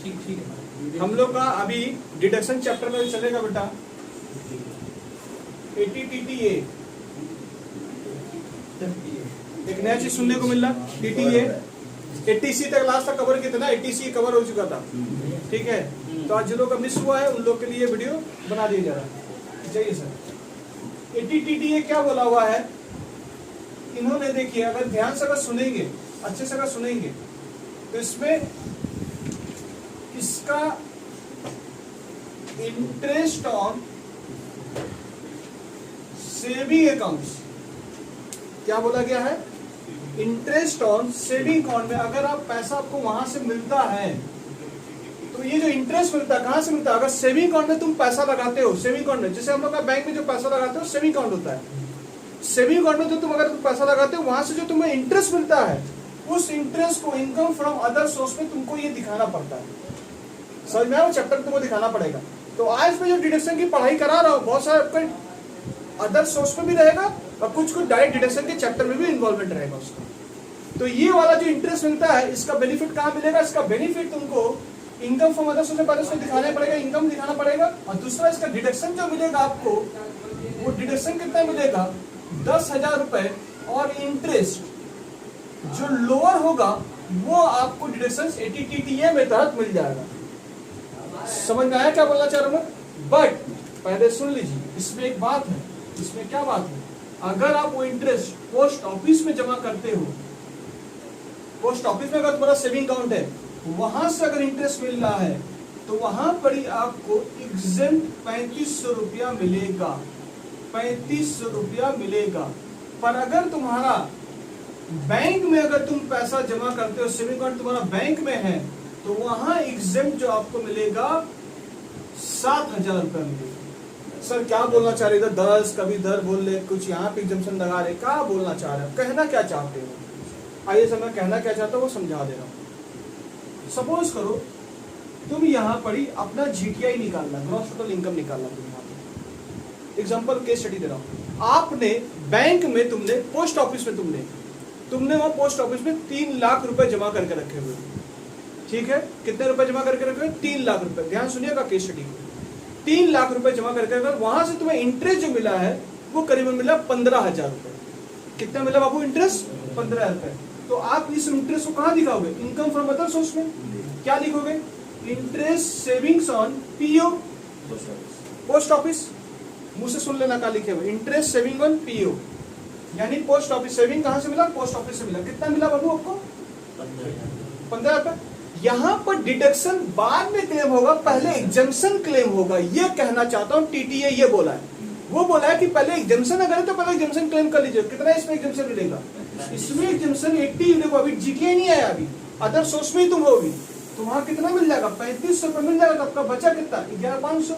ठीक ठीक है। हम लोग का अभी डिडक्शन चैप्टर में चलेगा बेटा ATTTA, एक नया चीज सुनने को मिल रहा। TTA 80C तक लास्ट तक कवर किया था ना, 80C कवर हो चुका था, ठीक है। तो आज जो लोग का मिस हुआ है उन लोग के लिए वीडियो बना दिया जा रहा है। चाहिए सर, ATTTA क्या बोला हुआ है इन्होंने, देखिए अगर ध्यान से अगर सुनेंगे, अच्छे से अगर सुनेंगे तो इसमें इसका इंटरेस्ट ऑन सेविंग अकाउंट्स क्या बोला गया है, इंटरेस्ट ऑन सेविंग अकाउंट में अगर आप पैसा आपको वहां से मिलता है तो ये जो इंटरेस्ट मिलता है कहां से मिलता है, अगर सेविंग अकाउंट में तुम पैसा लगाते हो, सेविंग अकाउंट में जैसे हम लोग का बैंक में जो पैसा लगाते हो सेविंग अकाउंट होता है, सेविंग अकाउंट में जो तुम अगर पैसा लगाते हो वहां से जो तुम्हें इंटरेस्ट मिलता है उस इंटरेस्ट को इनकम फ्रॉम अदर सोर्स में तुमको ये दिखाना पड़ता है। समझ में आया, चैप्टर तुमको दिखाना पड़ेगा। तो आज में जो डिडक्शन की पढ़ाई करा रहा हूं बहुत सारे आपका अदर सोर्स में भी रहेगा और कुछ कुछ डायरेक्ट डिडक्शन के चैप्टर में भी इन्वॉल्वमेंट रहेगा उसका। तो ये वाला जो इंटरेस्ट मिलता है इसका बेनिफिट कहाँ मिलेगा, इसका बेनिफिट तुमको इनकम फ्रॉम अदर सोर्स में पहले दिखाना पड़ेगा, इनकम दिखाना पड़ेगा। और दूसरा इसका डिडक्शन जो मिलेगा आपको, वो डिडक्शन कितना मिलेगा 10,000 रुपए, और इंटरेस्ट जो लोअर होगा वो आपको डिडक्शन ATTTA में तहत मिल जाएगा। समझ में आया क्या बोलना चाह रहा हूं? बट पहले सुन लीजिए, इसमें एक बात है। इसमें क्या बात है, अगर आप वो इंटरेस्ट पोस्ट ऑफिस में जमा करते हो, पोस्ट ऑफिस में अगर तुम्हारा सेविंग अकाउंट है वहां से अगर इंटरेस्ट मिल रहा है तो वहां पर ही आपको एग्जेम्प्ट 3500 रुपया मिलेगा, 3500 रुपया मिलेगा। पर अगर तुम्हारा बैंक में अगर तुम पैसा जमा करते हो, सेविंग अकाउंट तुम्हारा बैंक में है, तो वहां एग्जेम्प्ट जो आपको मिलेगा 7,000 रुपया मिलेगा। सर क्या बोलना चाह रहे, इधर 10 कभी इधर बोल रहे, कुछ यहाँ पे एग्जम्पशन लगा रहे, क्या बोलना चाह रहे हो, कहना क्या चाहते हो? आइए सर मैं कहना क्या चाहता हूँ वो समझा दे रहा हूँ। सपोज करो तुम यहाँ पर ही अपना GTI निकालना, ग्रॉस टोटल इनकम निकालना, तुम यहाँ पे एग्जाम्पल केस स्टडी दे रहा हूँ। आपने बैंक में तुमने पोस्ट ऑफिस में तुमने वहां पोस्ट ऑफिस में 3 लाख रुपए जमा करके रखे हुए, ठीक है। कितने रुपए जमा करके रखे हुए? 3 लाख रुपए। ध्यान सुनिएगा केस स्टडी को। 3 लाख रुपए जमा करके वहां से तुम्हें इंटरेस्ट जो मिला है वो करीबन मिला 15,000 रुपए। कितना मिला बाबू इंटरेस्ट? 15,000 रुपए। तो आप इस इंटरेस्ट को कहां दिखाओगे? इनकम फ्रॉम अदर सोर्स में। क्या लिखोगे? Interest savings on PO post office. मुझसे सुन लेना क्या लिखे हुए, इंटरेस्ट सेविंग ऑन PO, यानी पोस्ट ऑफिस। सेविंग कहां से मिला? पोस्ट ऑफिस से मिला। कितना मिला बाबू आपको? 15,000 रुपए। यहां पर डिडक्शन बाद में क्लेम होगा, पहले एग्जम्पशन क्लेम होगा। ये कहना चाहता हूं, TTA ये बोला है। वो बोला है कि पहले एग्जम्पशन अगर है तो पहले एग्जम्पशन क्लेम कर लीजिए। कितना इसमें एग्जम्पशन मिलेगा? इसमें एग्जम्पशन 80 देखो, अभी GTI नहीं आया, अभी अदर सोर्स में ही तुम होगी तो वहां कितना मिल जाएगा? 3500 रुपए मिल जाएगा। तो आपका बचा कितना? 11,500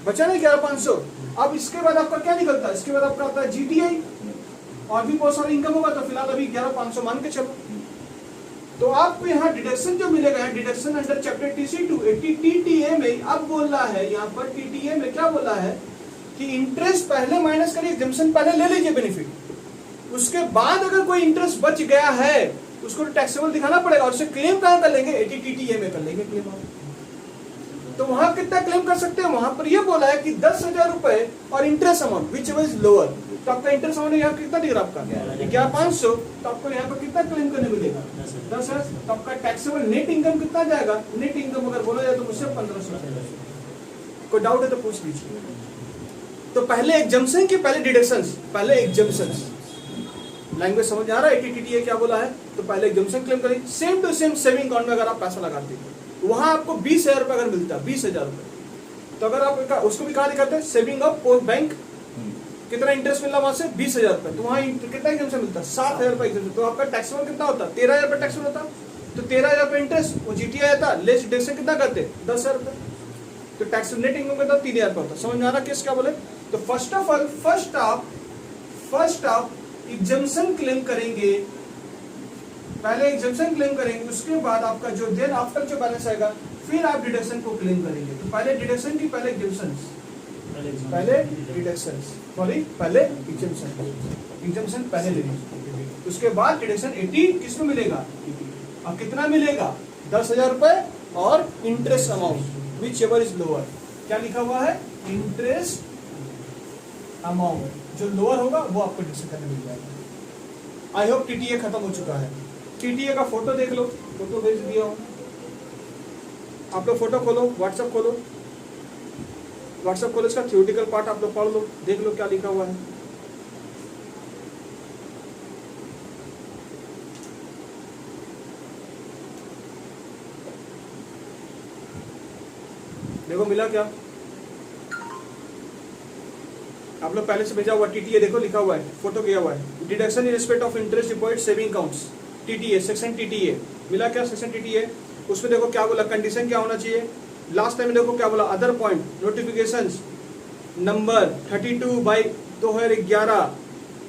बचा नहीं? 11,500। अब इसके बाद आपका क्या निकलता है? इसके बाद आपका आता है GTI और भी बहुत सारा इनकम होगा। तो फिलहाल अभी 11,500 मान के चलो। तो आपको यहाँ डिडक्शन जो मिलेगा, deduction under chapter TC2 TTA में अब बोल रहा है, यहाँ पर TTA में क्या बोला है कि इंटरेस्ट पहले माइनस करिए, एग्जम्पशन पहले ले लीजिए बेनिफिट, उसके बाद अगर कोई इंटरेस्ट बच गया है उसको टैक्सेबल दिखाना पड़ेगा। और उसे क्लेम कहाँ कर लेंगे? ATTTA में कर लेंगे क्लेम। तो वहां कितना क्लेम कर सकते हैं? वहां पर यह बोला है कि 10,000 रुपए और interest amount which is lower. तो आपका इंटरेस्ट अमाउंट यहाँ कितना दिख रहा है? आपका 11,500। तो आपको यहाँ पर कितना क्लेम करने मिलेगा? 10,000। तो आपका टैक्सेबल नेट इनकम कितना जाएगा? नेट इनकम अगर बोला जाए तो मुझसे 1,500। कोई डाउट है तो पूछ लीजिए। तो पहले एग्जम्पशन की पहले डिडक्शंस, पहले एग्जम्पशंस। लैंग्वेज समझ आ रहा है? ATTTA क्या बोला है? तो पहले एग्जम्पशन क्लेम करें। Same to same saving account में अगर आप पैसा लगाते हैं वहां आपको 20,000 रुपए अगर मिलता है, 20,000 रुपए, तो अगर आप उसको भी कहा दिखाते हैं सेविंग ऑफ बैंक, कितना इंटरेस्ट मिला वहां से? 20,000 रुपए। तो वहां कितना एग्जम्पशन मिलता है? 7,000 रुपए एग्जम्पशन। तो आपका टैक्सेबल कितना होता है? 13,000 रुपए टैक्सेबल होता। तो 13,000 रुपए इंटरेस्ट, वो GTI आता, लेस डिडक्शन कितना करते? 10,000 रुपए। तो टैक्स नेट इनकम कितना? 3,000 रुपए होता। समझ में आ रहा केस क्या बोले? तो फर्स्ट ऑफ ऑल फर्स्ट आप एग्जम्पशन क्लेम करेंगे, पहले एग्जम्पशन क्लेम करेंगे, उसके बाद आपका जो देन आफ्टर जो बैलेंस आएगा फिर आप डिडक्शन को क्लेम करेंगे। तो पहले डिडक्शन की पहले एग्जम्पशन, पहले डिडक्शन, सॉरी पहले एग्जम्पशन पहले ले लीजिए, उसके बाद डिडक्शन 80 किसमें मिलेगा? अब कितना मिलेगा? 10,000 रुपए और interest amount which ever is lower. क्या लिखा हुआ है? इंटरेस्ट अमाउंट, जो लोअर होगा वो आपको डिडक्शन करने मिल जाएगा। आई होप टीटीए खत्म हो चुका है। टीटीए का फोटो देख लो, फोटो भेज दिया हूं, आप लोग फोटो खोलो, व्हाट्सएप खोलो, व्हाट्सएप खोलो, इसका थ्योरेटिकल पार्ट आप लोग पढ़ लो, देख लो क्या लिखा हुआ है। देखो मिला क्या? आप लोग पहले से भेजा हुआ टीटीए देखो, लिखा हुआ है, फोटो किया हुआ है, deduction in respect of interest deposit saving accounts, TTA, section TTA मिला क्या? सेक्शन टीटीए, उसमें देखो क्या बोला, कंडीशन क्या होना चाहिए। लास्ट टाइम देखो क्या बोला, अदर पॉइंट नोटिफिकेशंस नंबर 32/2011,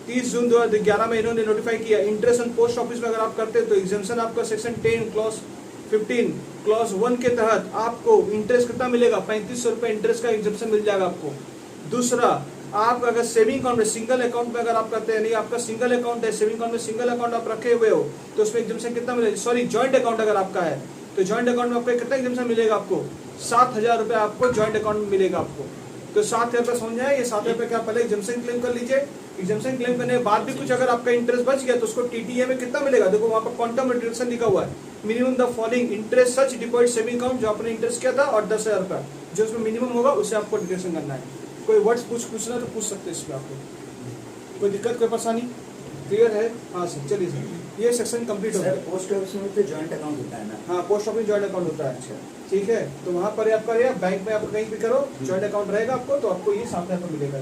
30 जून 2011 में इन्होंने नोटिफाई किया। इंटरेस्ट ऑन पोस्ट ऑफिस में अगर आप करते हैं तो एग्जाम्पशन आपका सेक्शन 10 क्लॉज 15 क्लॉज 1 के तहत आपको इंटरेस्ट कितना मिलेगा? 3500 रुपए इंटरेस्ट का एग्जाम्पशन मिल जाएगा आपको। दूसरा, आप अगर सेविंग अकाउंट में, सिंगल अकाउंट में अगर आप करते हैं, नहीं आपका सिंगल अकाउंट है, सेविंग अकाउंट में सिंगल अकाउंट आप रखे हुए हो तो उसमें एग्जाम्पशन कितना मिलेगा? सॉरी, जॉइंट अकाउंट अगर आपका है तो जॉइंट अकाउंट में आपको कितना एग्जाम्पशन मिलेगा? आपको 7000 रुपए आपको जॉइंट अकाउंट में मिलेगा आपको। तो 7000 रुपए समझ जाए, ये 7000 रुपए का पहले एग्जाम्पशन क्लेम कर लीजिए। एग्जाम्पशन क्लेम करने के बाद भी कुछ अगर आपका इंटरेस्ट बच गया तो उसको टीटीए में कितना मिलेगा? देखो वहां पर क्वांटम रिडक्शन लिखा हुआ है, minimum the following interest such deposit saving account, जो आपने इंटरेस्ट किया था, और 10,000 रुपए जो उसमें मिनिमम होगा उसे आपको डिडक्शन करना है। कोई वर्ड्स पूछना तो पूछ सकते हैं इसमें, आपको कोई दिक्कत, कोई परेशानी? क्लियर है? हाँ सर, चलिए सर, ये सेक्शन कंप्लीट हो गया। पोस्ट ऑफिस में तो जॉइंट अकाउंट होता है ना? हाँ, पोस्ट ऑफिस जॉइंट अकाउंट होता है। ठीक है, तो वहाँ पर आपका या बैंक में आप कहीं भी करो जॉइंट अकाउंट रहेगा आपको, तो आपको ये 7000 रुपये मिलेगा।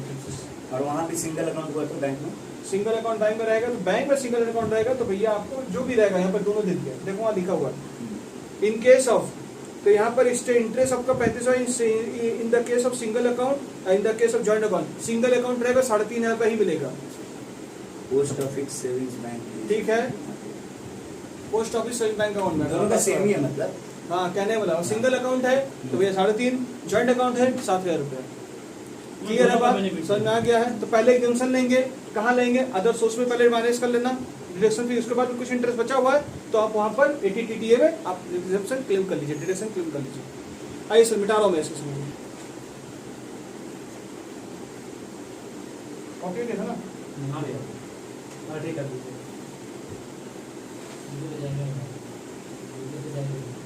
और वहाँ भी सिंगल अकाउंट हुआ तो बैंक में, सिंगल अकाउंट बैंक में रहेगा तो बैंक में सिंगल अकाउंट रहेगा तो भैया आपको जो भी रहेगा, यहाँ पर दोनों दे दिया, देखो वहाँ लिखा हुआ है इन केस ऑफ, तो यहाँ पर इंटरेस्ट आपका 3500 in the case of single account, in the case of joint account. Single account रहेगा 3500 रुपये ही मिलेगा। पोस्ट ऑफिस सेविंग्स बैंक, ठीक है, post office saving bank account में दोनों का सेम ही है मतलब। हाँ, कहने वाला, सिंगल अकाउंट है तो भैया 3.5, जॉइंट अकाउंट है 7000 रुपये। क्लियर है बात? समझ में आ गया है? तो पहले एग्जाम्पशन लेंगे, कहाँ लेंगे? अदर सोर्स में पहले माइनस कर लेना डिडक्शन फी, उसके बाद कुछ इंटरेस्ट बचा हुआ है तो आप वहाँ पर एटीटीटीए में आप एग्जाम्पशन क्लेम कर लीजिए, डिडक्शन क्लेम कर लीजिए। आइए सर, मिटा रहा हूँ मैं इसके समय कॉपी था ना? हाँ भैया, ठीक है,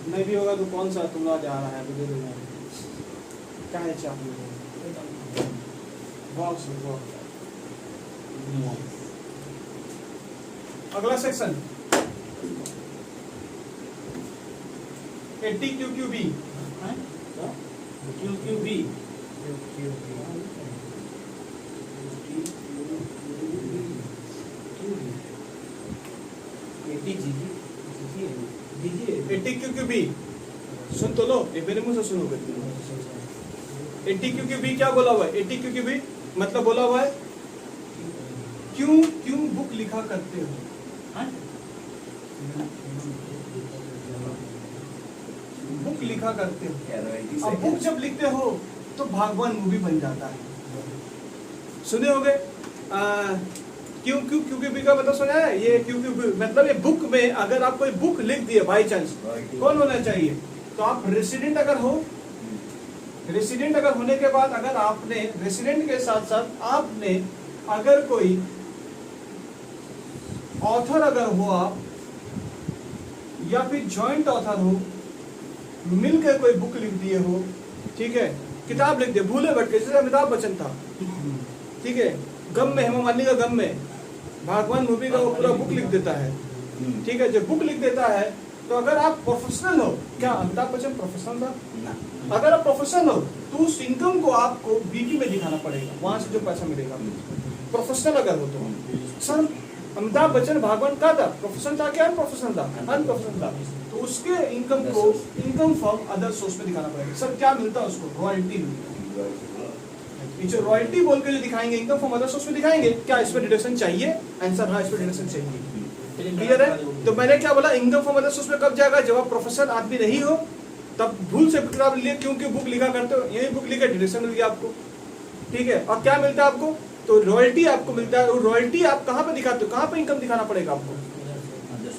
नहीं भी होगा तो कौन सा तुम जा रहा है मुझे क्या है? चाहिए अगला सेक्शन 80 QQB, QQB सुन तो लो, एक मेरे मुंह से सुनो। 80 QQB क्या बोला हुआ है? 80 QQB मतलब बोला हुआ है क्यों बुक लिखा करते हो? बुक लिखा करते हो। अब बुक जब लिखते हो तो भागवान मूवी बन जाता है। सुने होगे QQB का मतलब सुना है? ये QQB मतलब ये बुक में अगर आप कोई बुक लिख दिए बाई चांस, कौन होना चाहिए? तो आप रेसिडेंट अगर हो, रेसिडेंट अगर होने के बाद अगर आपने रेसिडेंट के साथ साथ आपने अगर कोई ऑथर अगर हो आप, या फिर जॉइंट ऑथर हो, मिलकर कोई बुक लिख दिए हो, ठीक है, किताब लिख दिए भूले भटके, जैसे अमिताभ बच्चन था, ठीक है, गम में, हेमा मालिनी का गम में, भागवान मूवी का वो पूरा बुक लिख देता है। ठीक है, जब बुक लिख देता है तो अगर आप प्रोफेशनल हो, क्या अमिताभ बच्चन प्रोफेशनल था? अगर आप प्रोफेशनल हो तो उस इनकम को आपको बीपी में दिखाना पड़ेगा, वहां से जो पैसा मिलेगा। प्रोफेशनल अगर हो तो सर अमिताभ बच्चन भागवान का था, प्रोफेशनल था क्या अनप्रोफेशनल था? अनप्रोफेशनल था, तो उसके इनकम को इनकम फ्रॉम अदर सोर्स में दिखाना पड़ेगा। सर क्या मिलता है उसको? रॉयल्टी मिलती है। जो रॉयल्टी बोल के जो दिखाएंगे इनकम फ्रॉम अदर सोर्स में दिखाएंगे, क्या इस पर डिडक्शन चाहिए? आंसर हाँ, इस पर डिडक्शन चाहिए। क्लियर है? तो मैंने क्या बोला, इनकम फ्रॉम अदर सोर्स में कब जाएगा? जब आप प्रोफेशनल आदमी नहीं हो, तब भूल से किताब लिए क्योंकि बुक लिखा करते हो, यही बुक लिखा डिडक्शन मिल गया आपको। ठीक है, और क्या मिलता है आपको? तो रॉयल्टी आपको मिलता है। और रॉयल्टी आप कहाँ पे दिखाते हो? कहाँ पे इनकम दिखाना पड़ेगा आपको?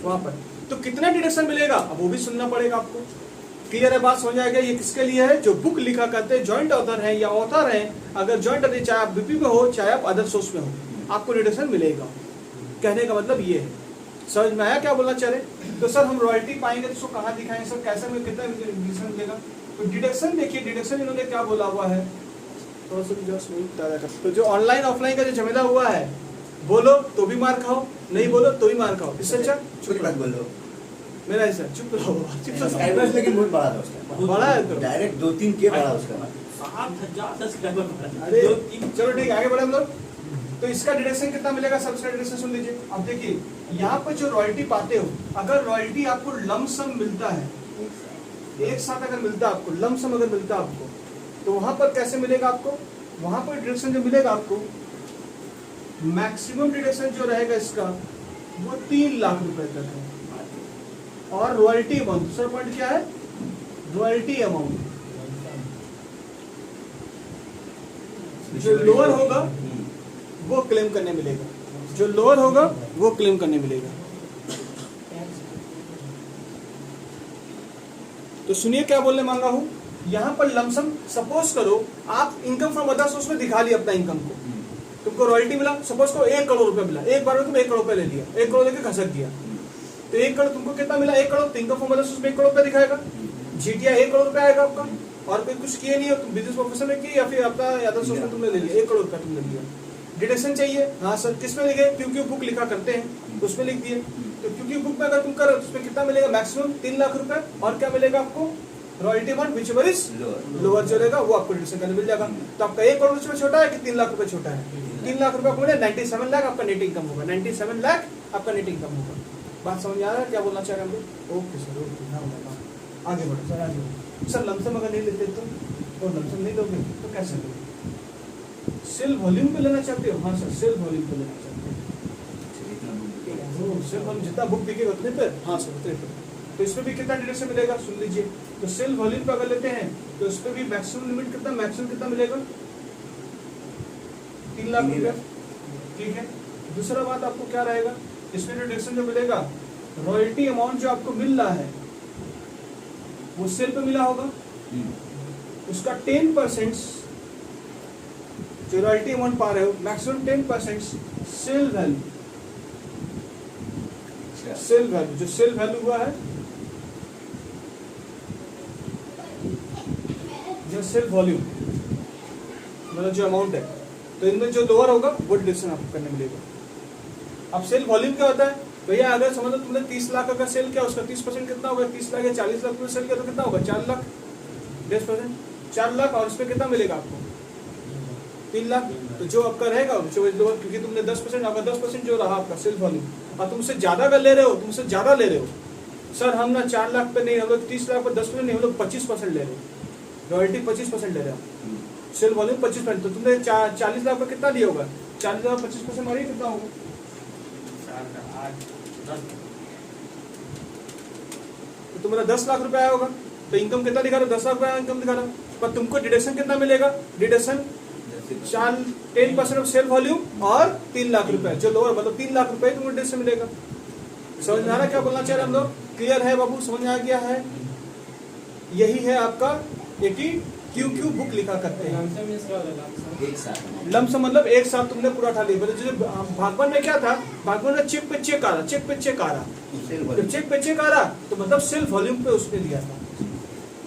वहां पर। तो कितना डिडक्शन मिलेगा अब वो भी सुनना पड़ेगा आपको। क्लियर है बात, समझ आ गया? ये किसके लिए है? जो बुक लिखा करते हैं, जॉइंट ऑथर हैं या ऑथर हैं। अगर जॉइंट ऑथर, चाहे आप बीपी में हो चाहे आप अदर सोर्स में हो, आपको डिडक्शन मिलेगा। कहने का मतलब ये है। समझ में आया क्या बोलना चाह रहे? तो सर हम रॉयल्टी पाएंगे तो उसको कहाँ दिखाएंगे सर, कैसे में कितना डिडक्शन मिलेगा? तो डिडक्शन देखिए, डिडक्शन इन्होंने क्या बोला हुआ है, थोड़ा सा जस्ट नहीं बता रहा। तो जो ऑनलाइन ऑफलाइन का जो झमेला हुआ है, बोलो तो भी मार खाओ, नहीं बोलो तो भी मार खाओ। इससे अच्छा चुप मत बोलो। मेरा ऐसा चुप रहो, चुप रहो। सब्सक्राइबर्स लेकिन बहुत बड़ा था उसका, बड़ा है तो डायरेक्ट 2-3 के बड़ा उसका। 7,000 सब्सक्राइबर बढ़ा। अरे चलो ठीक है, आगे बढ़े हम लोग। तो इसका डिडक्शन कितना मिलेगा? सबसे डिडक्शन सुन लीजिए। अब देखिए यहाँ पर जो रॉयल्टी पाते हो, अगर रॉयल्टी आपको लमसम मिलता है, एक साथ अगर मिलता है आपको, लमसम अगर मिलता है आपको, तो वहां पर कैसे मिलेगा आपको? वहां पर डिडक्शन जो मिलेगा आपको, मैक्सिमम डिडक्शन जो रहेगा इसका वो 3 लाख रुपए तक है। और रॉयल्टी अमाउंट, दूसरा पॉइंट क्या है? रॉयल्टी अमाउंट जो लोअर होगा वो क्लेम करने मिलेगा, जो लोअर होगा वो क्लेम करने मिलेगा। तो सुनिए क्या बोलने मांगा हूं। यहां पर लमसम, सपोज करो आप इनकम फ्रॉम अदर सोर्स में दिखा लिया अपना इनकम को, तुमको रॉयल्टी मिला, सपोज करो 1 करोड़ रुपए मिला, एक बार में तुम 1 करोड़ रुपए ले लिया, 1 करोड़ लेके घसक दिया, तो 1 करोड़ तुमको कितना मिला? 1 करोड़। तो इनकम फ्रॉम अदर सोर्स में 1 करोड़ रुपए दिखाएगा, जीटीआई 1 करोड़ रुपए आएगा आपका। और कोई कुछ किए नहीं हो, तुम बिजनेस प्रोफेशन में किए या फिर अपना अदर सोर्स में तुमने ले लिया, 1 करोड़ रुपया तुमने लिया। डिडक्शन चाहिए? हाँ सर, किसमें लिखे? क्योंकि बुक लिखा करते हैं उसमें लिख दिए। तो क्योंकि बुक में अगर तुम कर उसमें कितना मिलेगा? मैक्सिमम 3 लाख रुपए। और क्या मिलेगा आपको? Royalty amount which ever is lower जो रहेगा वो आपको डिडक्शन करने मिल जाएगा। तो आपका 1 करोड़ रुपए छोटा है कि 3 लाख रुपए छोटा है? 3 लाख रुपए आपको मिले, 97 लाख आपका नेट इनकम होगा, 97 लाख आपका नेट इनकम होगा। बात समझ आ रहा है क्या बोलना चाह रहे हैं हम लोग? ओके सर, ओके, आगे बढ़ो सर, आगे बढ़ो सर। लमसम अगर नहीं लेते तो लमसम नहीं दोगे तो कैसे लोगे? सेल वॉल्यूम पे लेना चाहते हो? हाँ सर, सेल वॉल्यूम पे लेना चाहते हो। सेल वॉल्यूम जितना बुक बिकेगा उतने पे? हाँ सर, उतने पे। तो इसमें भी कितना डिडक्शन मिलेगा सुन लीजिए। तो सेल वॉल्यूम पे अगर लेते हैं तो इस पे भी मैक्सिमम लिमिट कितना, मैक्सिमम कितना मिलेगा? 3 लाख रुपया। ठीक है। दूसरा बात आपको क्या रहेगा इसमें? डिडक्शन जो मिलेगा, रॉयल्टी अमाउंट जो आपको मिल रहा है वो सेल पे मिला होगा, उसका 10% जो रॉयल्टी अमाउंट पा रहे हो, maximum 10% sale value, sale value जो सेल वैल्यू हुआ है, जो सेल वॉल्यूम मतलब जो अमाउंट है, तो इनमें जो लोअर होगा वो डिडक्शन आपको करने मिलेगा। अब सेल वॉल्यूम क्या होता है भैया? अगर समझ लो तुमने 30 लाख का सेल किया, उसका 30% कितना होगा? 30 लाख या 40 लाख सेल किया तो कितना होगा? 4 लाख। 10% 4 लाख। और इसमें कितना मिलेगा आपको? 3 लाख। तो जो आपका रहेगा क्योंकि तुमने 10%, अगर 10% जो रहा आपका सेल वॉल्यूम, और तुमसे ज्यादा अगर ले रहे हो, तुमसे ज्यादा ले रहे हो सर, हम ना 4 लाख पे नहीं, हम लोग 30 लाख पे 10% नहीं, हम लोग 25% ले रहे हो, रॉयल्टी 25% ले रहे हो, सेल वॉल्यूम 25%। तो तुमने 40 लाख पे कितना लिया होगा? 40 लाख 25% मारिए कितना होगा? तो तुम्हारा 10 लाख रुपया आया होगा। तो इनकम कितना दिखा रहा है? 10 लाख रुपया इनकम दिखा रहा है। पर तुमको डिडक्शन कितना मिलेगा? डिडक्शन 10% ऑफ सेल वॉल्यूम और 3 लाख रुपए जो लोअर, मतलब 3 लाख रुपए तुमको डिडक्शन मिलेगा। समझ में आ रहा है क्या बोलना चाह रहे हम लोग? क्लियर है बाबू? समझ में आ गया है? यही है आपका क्यों बुक लिखा करते हैं। एक साथ लमसम मतलब एक साथ तुमने पूरा उठा लिया। जैसे भागवन में क्या था? भागवन में चेक पे चेक आ रहा, चेक पे चेक आ रहा। जब चेक पे चेक आ रहा तो मतलब सेल वॉल्यूम पे उसने दिया था।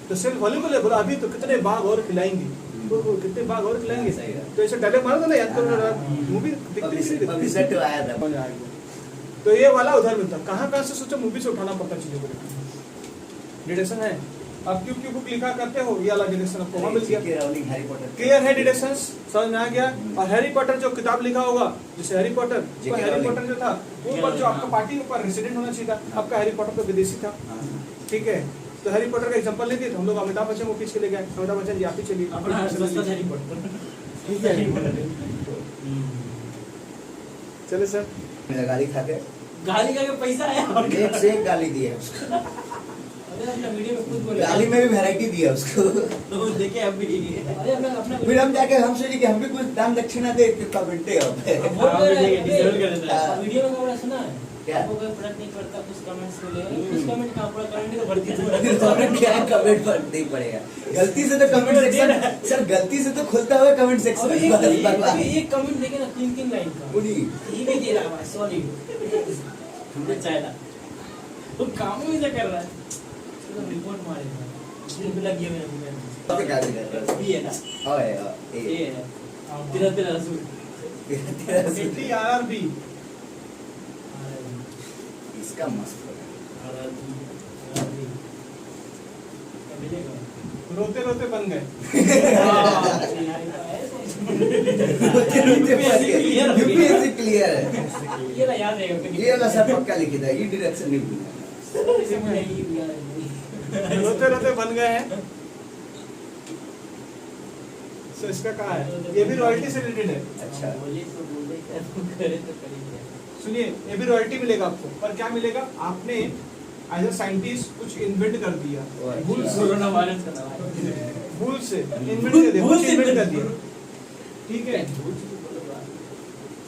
तो सेल वॉल्यूम पे बोला अभी तो कितने बाघ और खिलाएंगे, कितने बाघ और खिलाएंगे। तो ऐसे डायलॉग मारा था ना, याद करो, मूवी दिखती आया था। तो ये वाला उधर में था। कहाँ से सोचो मूवी से उठाना पड़ता चीजों को। डिडक्शन है। अब क्यों बुक लिखा करते हो, ये वाला डिडक्शन आपको वहां मिल गया। क्लियर है? डिडक्शंस समझ में आ गया? और हैरी पॉटर जो किताब लिखा होगा, जैसे हैरी पॉटर जो था वो पर जो आपका पार्टी ऊपर रेसिडेंट होना चाहिए था, आपका हैरी पॉटर तो विदेशी था। ठीक है। तो हैरी पॉटर का एग्जांपल लेते तो हम लोग अमिताभ बच्चन को खींच के ले गए। अमिताभ बच्चन जी आप ही चलिए। चले सर। गाली खा के पैसा आया, एक से एक गाली दी है उसको। गाली में भी वैरायटी दी है उसको। तो देखे अब भी फिर हम जाके हम सोचे कि हम भी कुछ दान दक्षिणा दे, कितना बेटे वीडियो में सुना है क्या? आपको कोई फर्क नहीं पड़ता कुछ कमेंट्स मिले कुछ कमेंट का पूरा कमेंट का भर्ती तो और क्या कमेंट फर्क नहीं पड़ेगा, गलती से तो कमेंट सेक्शन, सर गलती से तो खुलता हुआ कमेंट अबे सेक्शन ये कमेंट देखे ना 3 लाइन का पूरी ये भी दे रहा है सॉरी मुझे चाहिए वो काम ही ऐसा कर रहा है तो रिपोर्ट मारेगा ये भी लग गया मेरे तो क्या कर रहा भी है ना है ओए ये है तेरा रसूल एटी आरआरबी इसका मस्त होगा। रोते रोते बन गए। यूपीएससी क्लियर है, ये ना याद रहेगा ये वाला सर पक्का लिखी था, ये डायरेक्शन नहीं भूलना। रोते रोते बन गए हैं। तो इसका कहा है, ये भी रॉयल्टी से रिलेटेड है। अच्छा सुनिए, ये भी रॉयल्टी मिलेगा आपको, पर क्या मिलेगा, आपने एज अ साइंटिस्ट कुछ इन्वेंट कर दिया, भूल से, कोरोना वायरस का भूल से इन्वेंट कर दिया, कुछ इन्वेंट कर दिया, ठीक है।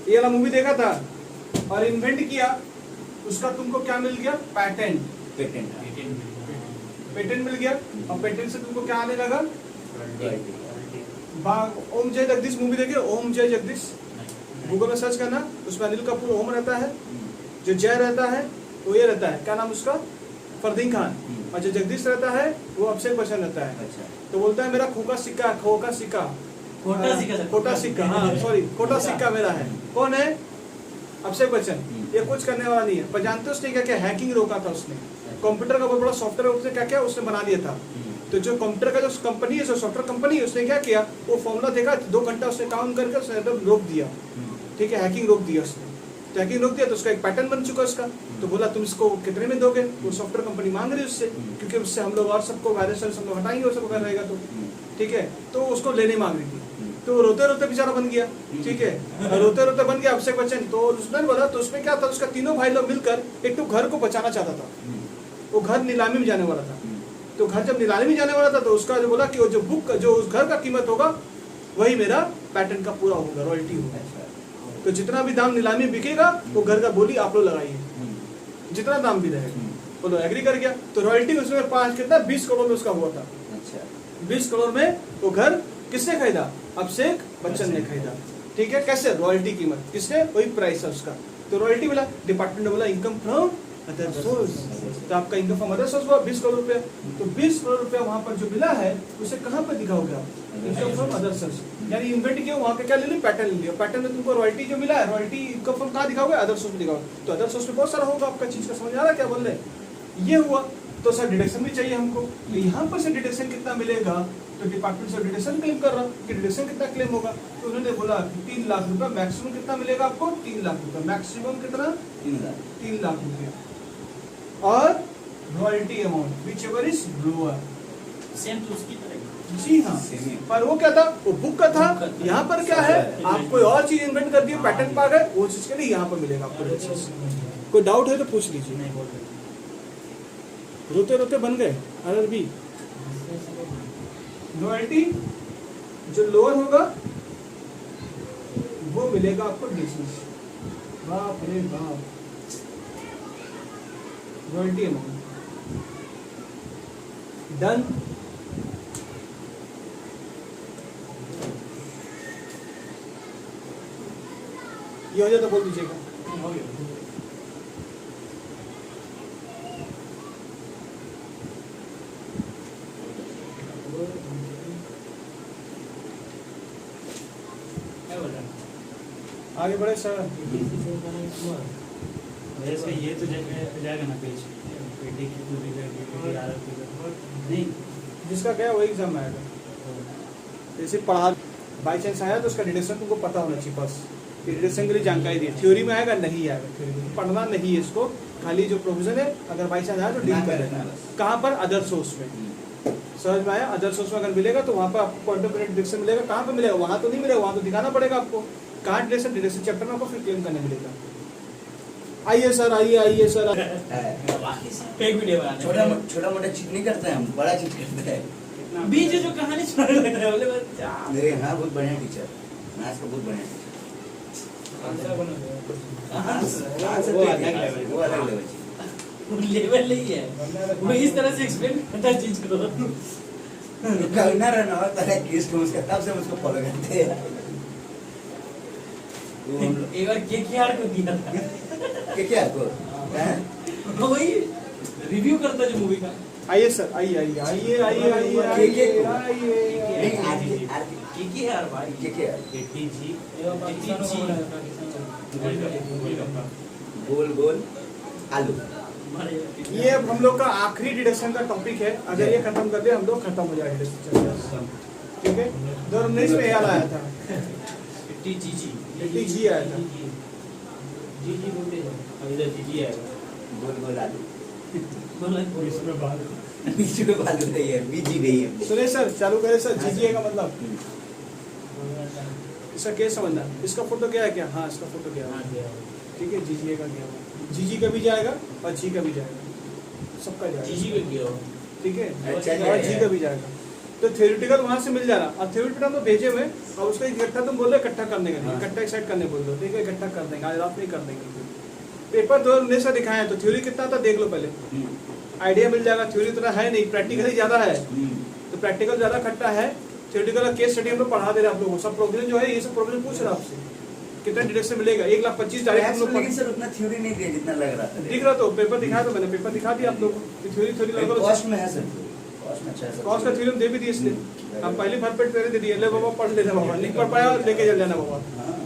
ये वाला मूवी देखा था और इन्वेंट किया, उसका तुमको क्या मिल गया, पैटेंट, पेटेंट मिल गया। और पेटेंट से तुमको क्या आने लगा, ओम जय जगदीश मूवी देखिए, ओम जय जगदीश, गूगल में सर्च करना, उसमें अनिल कपूर ओम रहता है, जो जय रहता है वो ये रहता है, क्या नाम उसका, फरदीन खान, और जो जगदीश रहता है वो अभिषेक बच्चन रहता है। अच्छा तो बोलता है मेरा खोका सिक्का, खोका सिक्का, खोटा सिक्का, हाँ सॉरी, खोटा सिक्का मेरा है। कौन है, अभिषेक बच्चन। ये कुछ करने वाला नहीं है, पर जानते हो उसने क्या क्या हैकिंग रोका था उसने, कंप्यूटर का बहुत बड़ा सॉफ्टवेयर उसने क्या किया, उसने बना दिया था। तो जो कंप्यूटर का जो कंपनी है, जो सॉफ्टवेयर कंपनी है, उसने क्या किया, वो फॉर्मूला देखा, 2 घंटा उसने काम करके उसने एकदम रोक दिया, ठीक है, हैकिंग रोक दिया उसने। तो हैकिंग रोक दिया तो उसका एक पैटर्न बन चुका उसका। तो बोला तुम इसको कितने में दोगे, वो सॉफ्टवेयर कंपनी मांग रही है उससे, क्योंकि उससे हम लोग और सबको वायरस सब लोग हटाएंगे, और सब अगर रहेगा तो ठीक है, तो उसको लेने मांग रही थी। तो रोते रोते बेचारा बन गया, ठीक है, रोते रोते बन गया अभिषेक बच्चन। तो उसने बोला, तो उसमें क्या था, उसका तीनों भाई लोग मिलकर एक तो घर को बचाना चाहता था, वो घर नीलामी में जाने वाला था। तो घर जब नीलामी में जाने वाला था, तो उसका जो बोला कि वो जो बुक जो उस घर का कीमत होगा वही मेरा पैटर्न का पूरा होगा, रॉयल्टी होगा। तो जितना भी दाम नीलामी बिकेगा वो घर का बोली आप लोग लगाइए, जितना दाम भी रहेगा। बोलो एग्री कर गया, तो रॉयल्टी उसमें 5 कितना 20 करोड़ में उसका हुआ था। अच्छा 20 करोड़ में वो घर किसने खरीदा, अभिषेक बच्चन ने खरीदा, ठीक है। कैसे, रॉयल्टी कीमत किसने, वही प्राइस है उसका। तो रॉयल्टी मिला, डिपार्टमेंट ने बोला इनकम फ्रॉम अदर सोर्स, तो आपका इनकम फ्रॉम अदर सोर्स हुआ 20 करोड़ रुपया। तो 20 करोड़ रुपया वहां पर जो मिला है उसे कहाँ पर दिखाओगे आप, इनकम फ्रॉम अदर सोर्स, यानी इन्वेंट किया वहां का क्या ले लिया, पैटर्न ले लिया, पैटर्न में तुमको रॉयल्टी जो मिला है, रॉयल्टी इनकम फ्रॉम कहाँ दिखाओगे, अदर सोर्स में दिखाओगे। तो अदर सोर्स में बहुत सारा होगा आपका चीज का, समझ आ रहा है क्या बोल रहे, ये हुआ। तो सर डिडक्शन भी चाहिए हमको, तो यहाँ पर से डिडक्शन कितना मिलेगा, तो डिपार्टमेंट से डिडक्शन क्लेम कर रहा कि डिडक्शन कितना क्लेम होगा। तो उन्होंने बोला कि 3 लाख रुपया मैक्सिमम कितना मिलेगा आपको, 3 लाख रुपया मैक्सिमम कितना, 3 लाख रुपया। और royalty amount which ever is lower, same तो उसकी तरह। जी हाँ, पर वो क्या था, वो बुक का था। यहाँ पर क्या है, आप कोई और चीज इन्वेंट कर दिए, पैटर्न पा गए, वो चीज के लिए यहाँ पर मिलेगा आपको। कोई डाउट है तो पूछ लीजिए। नहीं बोल रहे रोते रोते बन गए आरआरबी। रॉयल्टी जो लोअर होगा वो मिलेगा आपको डिस्मिस। बाप रे बाप, रॉयल्टी अमाउंट डन। ये हो जाए तो बोल दीजिएगा। हो गया। क्या बोल रहा है? आगे बढ़े सर। वैसे ये तो जाएगा ना पेज पेटी की पूरी पेटी आरती नहीं जिसका क्या वही एग्जाम में आएगा। जैसे पढ़ा बाई चांस आया तो उसका डिडक्शन तुमको पता होना चाहिए, बस डिडक्शन के लिए जानकारी दी। थ्योरी में आएगा नहीं आएगा, थ्योरी में पढ़ना नहीं है इसको, खाली जो प्रोविजन है अगर बाई चांस आया तो डील कर लेना। कहाँ पर, अदर सोर्स में, समझ में आया। अदर सोर्स में अगर मिलेगा तो वहाँ पर आपको पॉइंट ऑफ डिडक्शन मिलेगा। कहाँ पर मिलेगा, वहाँ तो नहीं मिलेगा, वहाँ तो दिखाना पड़ेगा आपको कहाँ डिडक्शन, डिडक्शन चैप्टर में आपको फिर क्लेम करने मिलेगा। आइए सर, आइए सर। एक वीडियो बना छोटा मोटा चीज नहीं करते हैं हम, बड़ा चीज करते हैं। बीच जो कहानी सुना लग रहा है बोले बच्चा मेरे हाँ बहुत बढ़िया टीचर, मैथ्स का बहुत बढ़िया टीचर। आंसर बना दो। आंसर वो तो अलग एक है, लेवल। वो अलग लेवल की। वो लेवल नहीं है, वो इस तरह से एक्सप्लेन करता है चीज को। कंगना रनौत है किस को उसका, तब से हम उसको फॉलो करते हैं। वो हम लोग- एक बार केकेआर को दिया था, क्या को हैं? वही रिव्यू करता जो मूवी का। आइए सर, आइए आइए आइए आइए आइए आइए आइए। नहीं आरके केकेआर भाई, क्या ATG ये वो पाकिस्तान को बोला था, पाकिस्तान को। गोल गोल आलू। हमारे ये अब हम लोग का आखिरी डिडक्शन का टॉपिक है। अगर ये खत्म कर दे हम लोग, खत्म हो जाएगा डिडक्शन। ठीक है, 2019 में याद आया था, TGG TG आया था। जीजी बोलते हैं, अब इधर जीजी आएगा। गोल गोल आलू। बोला इसमें बाल बीच में बालू नहीं है, बीजी नहीं है। सुनिए सर, चालू करें सर। जीजीए का मतलब इसका क्या समझना, इसका फोटो क्या है क्या? हाँ, इसका फोटो क्या है? ठीक है, जीजीए का क्या हुआ? जीजी का भी जाएगा और जी का भी जाएगा, सबका जाएगा। जीजी को किया हो। ठीक है, अच्छा, और जी का भी जाएगा। तो थ्योरेटिकल वहां से मिल जाना, और थ्योरेटिकल तो भेजे हुए, और उसका इकट्ठा तुम बोल रहे इकट्ठा करने का नहीं, इकट्ठा एक साइड करने बोल दो। ठीक है, इकट्ठा कर देंगे, आज रात नहीं कर देंगे। पेपर 2019 का दिखाया है, तो थ्योरी कितना था देख लो पहले, आइडिया मिल जाएगा। थ्योरी इतना है नहीं, प्रैक्टिकल ही ज्यादा है। तो प्रैक्टिकल ज्यादा खट्टा है, थ्योरेटिकल का केस स्टडी हम लोग पढ़ा दे रहे हैं आप लोगों को। सब प्रोग्राम जो है, ये सब प्रोग्राम पूछ रहा आपसे कितना डिडक्शन मिलेगा। 1,25,000 डायरेक्ट हम लोग लेकिन सर उतना थ्योरी नहीं दिया जितना लग रहा था। दिख रहा। तो पेपर दिखाया, तो मैंने पेपर दिखा दिया आप लोगों को। थ्योरी थ्योरी लगभग कॉस्ट में है सर, कॉस्ट में अच्छा है सर। कॉस्ट का थ्योरी हम दे भी दिए इसलिए। हम पहले भरपेट पहले दे दिए, ले बाबा पढ़ लेना बाबा, नहीं पढ़ पाया लेके चल जाना बाबा,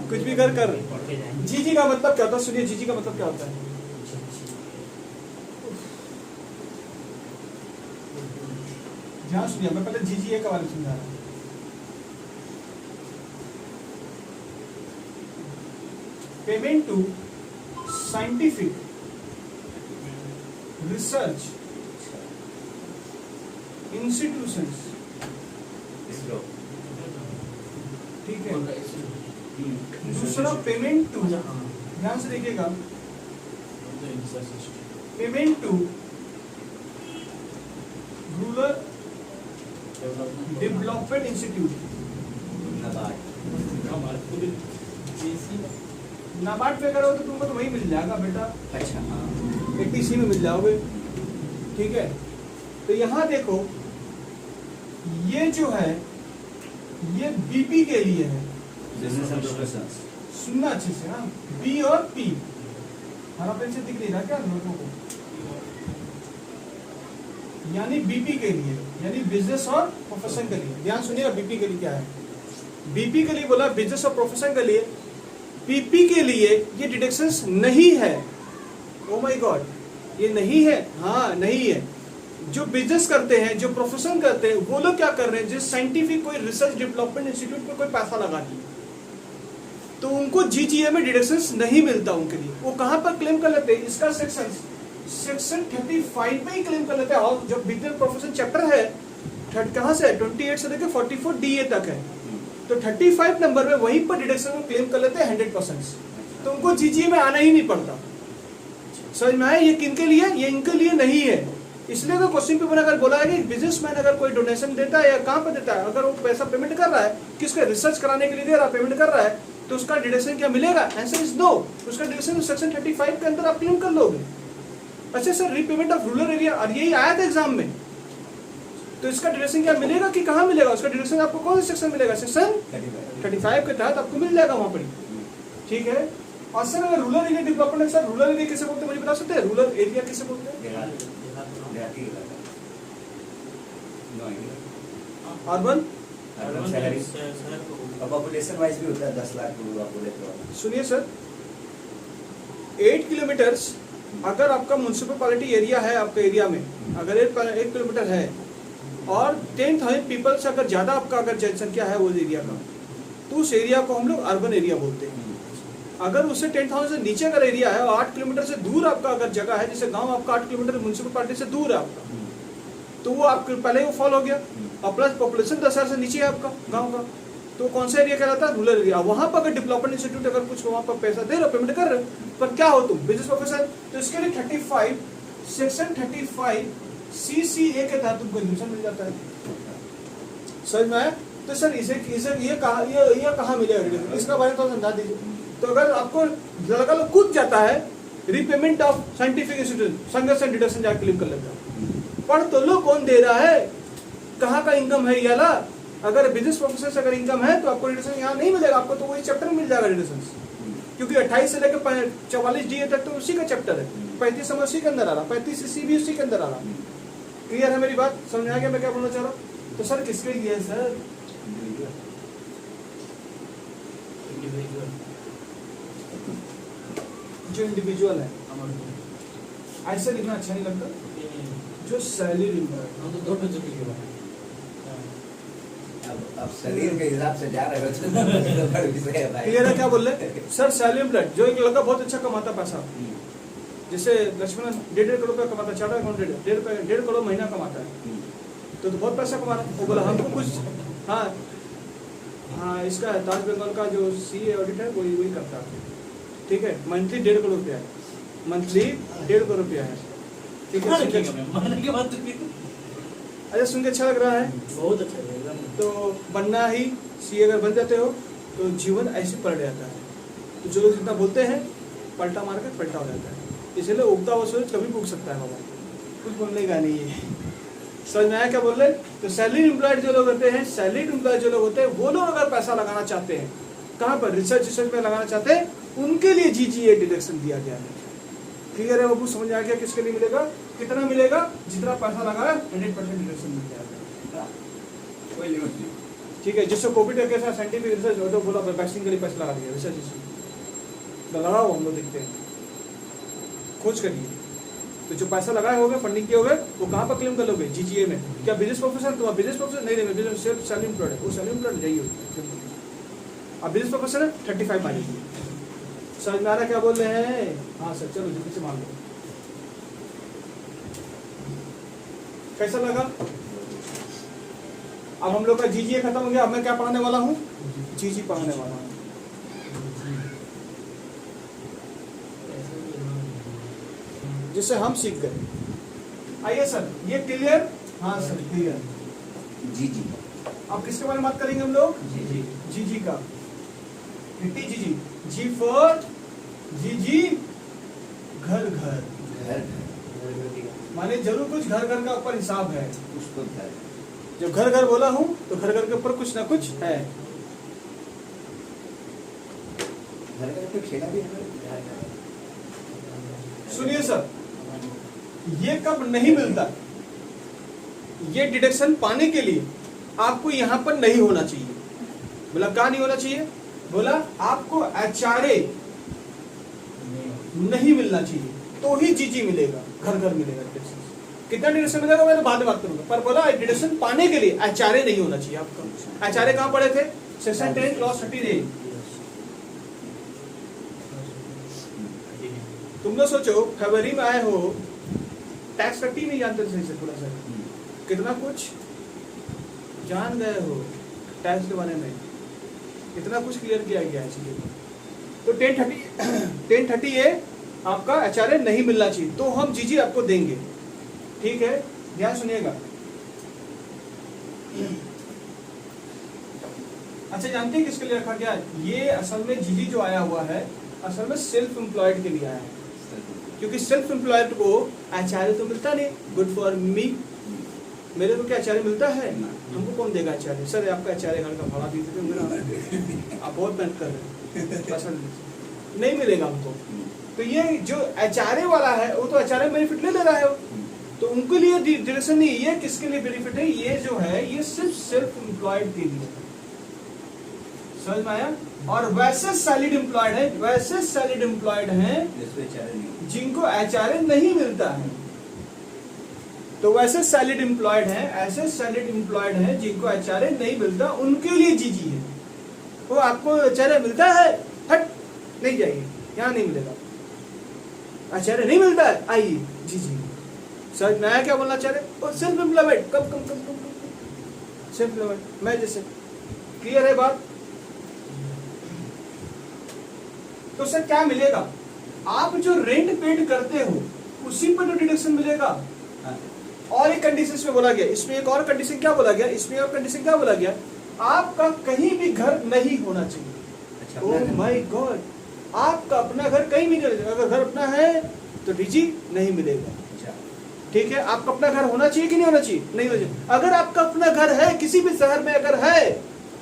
कुछ भी कर कर। पढ़ के जाएंगे। जीजी का मतलब क्या होता है? सुनिए, जीजी का मतलब क्या होता है? ध्यान सुनिए, मैं पहले जीजीए का बारे में समझा रहा हूँ। Payment to scientific research institutions. ISRO. ठीक है, दूसरा पेमेंट टू, ध्यान से देखिएगा, payment to rural development institute. NABARD पे अगर हो तो तुमको तो वही मिल जाएगा बेटा, अच्छा हाँ। 80C में मिल जाओगे। ठीक है, तो यहाँ देखो, ये जो है ये बीपी के लिए है। Business and professions. सुनना अच्छे से, हाँ, बी और पी। हमारा पेन से दिख नहीं रहा क्या लोगों को? यानी बीपी के लिए, यानी बिजनेस और प्रोफेशन के लिए। ध्यान सुनिएगा, बीपी के लिए क्या है? बीपी के लिए बोला बिजनेस और प्रोफेशन के लिए। पीपी के लिए ये डिडक्शंस नहीं है। ओ माय गॉड, ये नहीं है। हाँ, नहीं है। जो बिजनेस करते हैं, जो प्रोफेशन करते हैं, वो लोग क्या कर रहे हैं? जो साइंटिफिक कोई रिसर्च डेवलपमेंट इंस्टीट्यूट में कोई पैसा लगा दिया, तो उनको जीजीए में डिडक्शंस नहीं मिलता उनके लिए। वो कहाँ पर क्लेम कर लेते हैं? इसका सेक्शन 35 में ही क्लेम कर लेते हैं। और जो बिजनेस प्रोफेशन चैप्टर है, कहाँ से है? 28 से लेकर 44 DA तक है। तो 35 नंबर में वहीं पर डिडक्शन को क्लेम कर लेते हैं 100%। तो उनको जीजीए में आना ही नहीं पड़ता। समझ में आया? ये किनके लिए? ये इनके लिए नहीं है। इसलिए अगर क्वेश्चन पेपर अगर बोला है कि बिजनेसमैन अगर कोई डोनेशन देता है या कहाँ पर देता है, अगर वो पैसा पेमेंट कर रहा है, किसके रिसर्च कराने के लिए दे रहा है, पेमेंट कर रहा है, तो उसका डिडक्शन क्या मिलेगा? Answer is no. उसका डिडक्शन सेक्शन 35 के अंदर आप क्लेम कर लोगे। अच्छा sir, repayment of rural area, और यही आया था एग्जाम में, तो इसका डिडक्शन क्या मिलेगा कि कहाँ मिलेगा? उसका डिडक्शन आपको कौन सा सेक्शन मिलेगा? सेक्शन 35 के तहत आपको मिल जाएगा वहां पर। ठीक है। और सर अगर rural area development, sir rural area किसे बोलते हैं मुझे बता सकते हैं? रूरल एरिया किसे बोलते हैं? देहाती इलाका। No idea. अर्बन। अर्बन शहरी। और पॉपुलेशन वाइज भी होता है 10 लाख लोग आप बोले तो। सुनिए सर, 8 किलोमीटर्स अगर आपका म्युनिसिपैलिटी एरिया है, आपके एरिया में अगर 1 किलोमीटर है और 10,000 पीपल से अगर ज्यादा आपका अगर जनसंख्या है उस एरिया का, तो उस एरिया को हम लोग अर्बन एरिया बोलते हैं। अगर उससे 10,000 से नीचे अगर एरिया है और 8 किलोमीटर से दूर आपका अगर जगह है, जैसे गांव आपका 8 किलोमीटर म्युनिसिपैलिटी से दूर है आपका, तो वो आपके पहले वो फॉल हो गया। और प्लस पॉपुलेशन 10,000 से नीचे है आपका गांव का, तो कौन सा एरिया कहलाता है? Rural area. वहां पर अगर डेवलपमेंट इंस्टीट्यूट अगर कुछ वहां पर पैसा दे रहे हो, पेमेंट कर रहे हो, पर क्या हो तुम? Business profession. तो इसके लिए 35 सेक्शन 35 CCA के तहत तुमको एडमिशन मिल जाता है। समझ में आया? तो सर इसे ये कहाँ मिलेगा? इसका बारे में तो समझा दीजिए। तो अगर आपको लड़का लोग कूद जाता है, रीपेमेंट ऑफ साइंटिफिक इंस्टीट्यूट, संघर्ष एंड डिडक्शन जाके क्लेम कर लेता है। पर तो लो कौन दे रहा है, कहाँ का इनकम है ये वाला? अगर बिजनेस प्रोफेशन से अगर इनकम है तो आपको डिडक्शन यहाँ नहीं मिलेगा, आपको तो वही चैप्टर मिल जाएगा डिडक्शन, क्योंकि 28 से लेकर 44 DA तक तो उसी का चैप्टर है। 35 समझ उसी के अंदर आ रहा, 35 CC भी उसी के अंदर आ रहा। क्लियर है मेरी बात? समझ आ गया मैं क्या बोलना चाह रहा हूँ? तो सर किसके लिए है सर? जो इंडिविजुअल है, ऐसे लिखना अच्छा नहीं लगता, जो सैलरी हम तो 2 बजे के बाद अब शरीर के हिसाब से जा रहे हो तो बड़ा विषय है भाई। क्लियर है क्या बोल रहे? सर सैलरी एम्प्लॉयड, जो एक लड़का बहुत अच्छा कमाता पैसा, जैसे लक्ष्मण 1.5 करोड़ रुपया कमाता, चार्टर्ड अकाउंटेंट 1.5 करोड़ महीना कमाता है, तो बहुत पैसा कमा रहा है। वो बोला हमको कुछ, हाँ इसका ताज बंगाल का जो CA ऑडिट है वही करता है, ठीक है, मंथली 1.5 करोड़ रुपया है, मंथली 1.5 करोड़ रुपया है, ठीक है। मारने के बाद तो फिर अच्छा सुन के अच्छा लग रहा है, बहुत अच्छा लगेगा। तो बनना ही CA अगर बन जाते हो तो जीवन ऐसे पलट जाता है। तो जो लोग जितना बोलते हैं पलटा मार के पलटा हो जाता है, इसलिए उगता हुआ सूरज कभी उग सकता है बाबा, कुछ बोलने का नहीं है। समझ में आया क्या बोल रहे? तो सैलरी एम्प्लॉयड जो लोग होते हैं, सैलरी एम्प्लॉयड जो लोग होते हैं, वो लोग अगर पैसा लगाना चाहते हैं, कहाँ पर रिसर्च में लगाना चाहते हैं, उनके लिए GGA डिडक्शन दिया गया है। क्लियर है बाबू? समझ आ गया किसके लिए मिलेगा, कितना मिलेगा? जितना पैसा लगाया 100% डिडक्शन मिल जाएगा, कोई लिमिट नहीं। ठीक है। जिससे कोविड के साथ साइंटिफिक रिसर्च हो तो बोला वैक्सीन के लिए पैसा लगा दिया, रिसर्च लगाओ, हम लोग देखते हैं, खोज करिए। तो जो पैसा लगाए होगे, फंडिंग किए होगे, वो कहाँ पर क्लेम कर लोगे? GGA में। क्या बिजनेस प्रोफेशन? तुम्हारा बिजनेस प्रोफेशन नहीं, बिजनेस सेल्फ सैलरी एम्प्लॉयड है, वो सैलरी एम्प्लॉयड जाइए। अब बिजनेस प्रोफेशन है 35 मानिए। समझ में आ रहा क्या बोल रहे हैं? हाँ सर, चलो जल्दी से मान लो। कैसा लगा? अब हम लोग का GGA खत्म हो गया। अब मैं क्या पढ़ाने वाला हूँ? GG पढ़ाने वाला हूँ। जिससे हम सीख गए। आइए सर, ये क्लियर? हाँ सर क्लियर। GG। अब किसके बारे में बात करेंगे हम लोग? GG का। GG, G फॉर GG, घर घर। माने जरूर कुछ घर घर का ऊपर हिसाब है। उसको घर, जब घर घर बोला हूँ तो घर घर के ऊपर कुछ ना कुछ है। घर का तो खेला भी है। सुनिए सर, ये कब नहीं मिलता? ये डिडक्शन पाने के लिए आपको यहाँ पर नहीं होना चाहिए। बोला कहाँ नहीं होना चाहिए? बोला आपको HRA नहीं मिलना चाहिए, तो ही GG मिलेगा, घर घर मिलेगा डिडक्शन। कितना डिडक्शन मिलेगा मैं तो बाद में बात करूंगा, पर बोला डिडक्शन पाने के लिए HRA नहीं होना चाहिए आपका। HRA कहाँ पढ़े थे? Section 10 clause 30। तुम लोग सोचो, फरवरी में आए हो, टैक्स 30 नहीं जानते थे, सही से थोड़ा सा कितना कुछ जान गए हो टैक्स के बारे में, कितना कुछ क्लियर किया गया है चीजें। तो 1030 ए आपका HRA नहीं मिलना चाहिए, तो हम GG आपको देंगे। ठीक है, ध्यान सुनिएगा। अच्छा, जानते हैं किसके लिए रखा गया? ये असल में GG जो आया हुआ है, असल में सेल्फ एम्प्लॉयड के लिए आया है, क्योंकि सेल्फ एम्प्लॉयड को HRA तो मिलता नहीं। गुड फॉर मी, मेरे को क्या HRA मिलता है? हमको कौन देगा HRA? सर आपका HRA घर का भाड़ा भी देते मेरा, आप बहुत मेहनत कर रहे हैं, पसंद नहीं मिलेगा हमको। तो ये जो HRA वाला है, वो तो HRA बेनिफिट ले रहा है, तो उनके लिए डिडक्शन नहीं। ये किसके लिए बेनिफिट है? ये जो है ये सिर्फ सेल्फ एम्प्लॉयड के लिए। समझ में आया? और वैसे सैलरीड एम्प्लॉयड है, वैसे सैलरीड एम्प्लॉयड हैं जिनको HRA नहीं मिलता है। तो वैसे सैलरीड एम्प्लॉयड हैं, ऐसे सैलरीड एम्प्लॉयड हैं जिनको HRA नहीं मिलता, उनके लिए GG है। वो आपको HRA मिलता है, हट नहीं जाइए, यहाँ नहीं मिलेगा। HRA नहीं मिलता है, आइए GG। समझ में आया क्या बोलना चाह रहे? सेल्फ एम्प्लॉयमेंट कम कम कम कम सेल्फ एम्प्लॉयमेंट मैं जैसे। क्लियर है बात? तो सर क्या मिलेगा? आप जो रेंट पेड करते हो उसी पर तो डिडक्शन मिलेगा। और एक कंडीशन इसमें बोला गया, इसमें एक और कंडीशन क्या बोला गया? इसमें और कंडीशन क्या बोला गया? आपका कहीं भी घर नहीं होना चाहिए। ओह माय गॉड, आपका अपना घर कहीं भी नहीं मिलेगा। अगर घर अपना है तो डीजी नहीं मिलेगा। अच्छा, ठीक है, आपका अपना घर होना चाहिए कि नहीं होना चाहिए? नहीं होना चाहिए। अगर आपका अपना घर है किसी भी शहर में अगर है,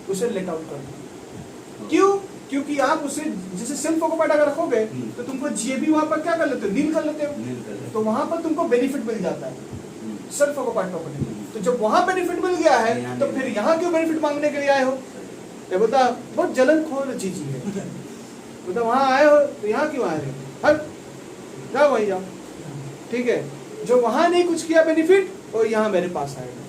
उसे लेट आउट करना। क्यों? क्योंकि आप उसे जैसे सेल्फ ऑक्युपाइड अगर रखोगे तो तुमको जीएबी वहां पर क्या कर लेते हो, नील कर लेते हो, तो वहां पर तुमको बेनिफिट मिल जाता है सेल्फ ऑक्युपाइड प्रॉपर्टी। तो जब वहां बेनिफिट मिल गया है तो फिर यहाँ क्यों बेनिफिट मांगने के लिए आए हो? ये बता, बहुत जलनखोर चीज है। बता, वहां आए हो तो यहाँ क्यों आए? हट जाओ वही जाओ। ठीक है, जो वहां नहीं कुछ किया बेनिफिट, और यहाँ मेरे पास आएगा।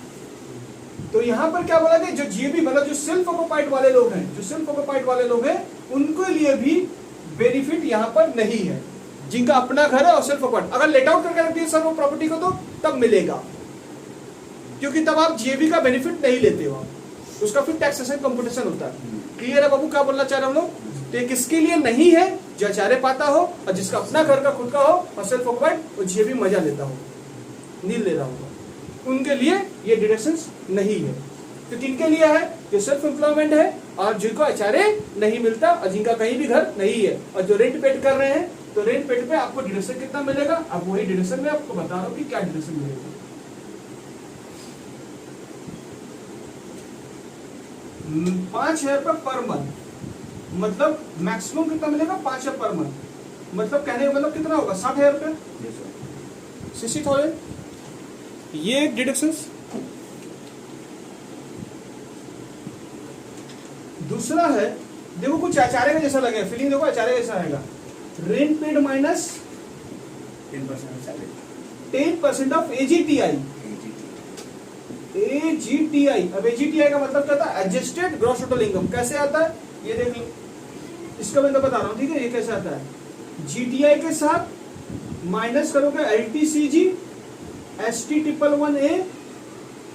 तो यहाँ पर क्या बोला कि जो जीएबी मतलब जो सेल्फ ऑक्युपाइड वाले लोग हैं, जो सेल्फ ऑक्युपाइड वाले लोग हैं, उनके लिए भी बेनिफिट यहाँ पर नहीं है। जिनका अपना घर है और सेल्फ ऑक्युपाइड, अगर लेट आउट करके रख दिए सर वो प्रॉपर्टी को तो तब मिलेगा, क्योंकि तब आप जीएबी का बेनिफिट नहीं लेते हो, उसका फिर टैक्सेशन कंपटीशन होता है। क्लियर है बाबू क्या बोलना चाह रहे हम लोग? तो किसके लिए नहीं है? जो अचारे पाता हो और जिसका अपना घर का खुद का हो और सेल्फ ऑक्युपाइड, वो जीएबी मजा लेता हो, नील ले रहा होगा, उनके लिए ये डिडक्शंस नहीं है। तो किनके लिए है? जो सेल्फ एम्प्लॉयमेंट है और जिनको अचारे नहीं मिलता और जिनका कहीं भी घर नहीं है और जो रेंट पेड कर रहे हैं, तो रेंट पेड पे आपको डिडक्शन कितना मिलेगा? अब वही डिडक्शन में आपको बता रहा हूँ कि क्या डिडक्शन मिलेगा। 5,000 रुपये पर मंथ, मतलब मैक्सिमम कितना मिलेगा? 5,000 पर मंथ, मतलब कहने का मतलब कितना होगा? 60,000 रुपये, 60,000। ये डिडक्शंस। दूसरा है, देखो कुछ अचारे का जैसा लगेगा, फीलिंग देखो अचारे जैसा आएगा। Rent paid minus 10% of AGTI. AGTI, अब एजीटीआई का मतलब क्या था? Adjusted gross total income. कैसे आता है ये देख लो, इसका मैं तो बता रहा हूं, ठीक है? ये कैसे आता है? जीटीआई के साथ माइनस करोगे LTCG, ST111A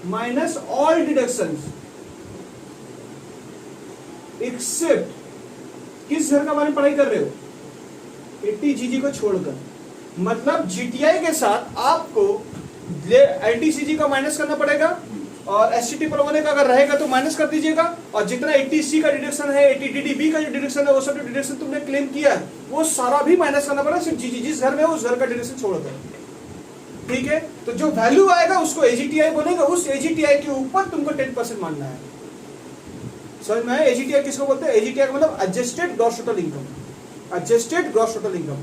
minus all deductions except, किस घर का बारे में पढ़ाई कर रहे हो? 80GG को छोड़कर, मतलब जीटीआई के साथ आपको एलटीसीजी का माइनस करना पड़ेगा और ST111A का अगर रहेगा तो माइनस कर दीजिएगा, और जितना 80C का डिडक्शन है, 80DDB का जो डिडक्शन है, वो सब जो डिडक्शन तुमने क्लेम किया है वो सारा भी माइनस करना पड़ेगा, सिर्फ जीजी जिस घर में हो उस घर का डिडक्शन छोड़कर। ठीक है, तो जो वैल्यू आएगा उसको एजीटीआई बोलेंगे, उस एजीटीआई के ऊपर तुमको 10% मानना है। समझ में आया? एजीटीआई किसको बोलते हैं? एजीटीआई का मतलब adjusted gross total income. Adjusted gross total income,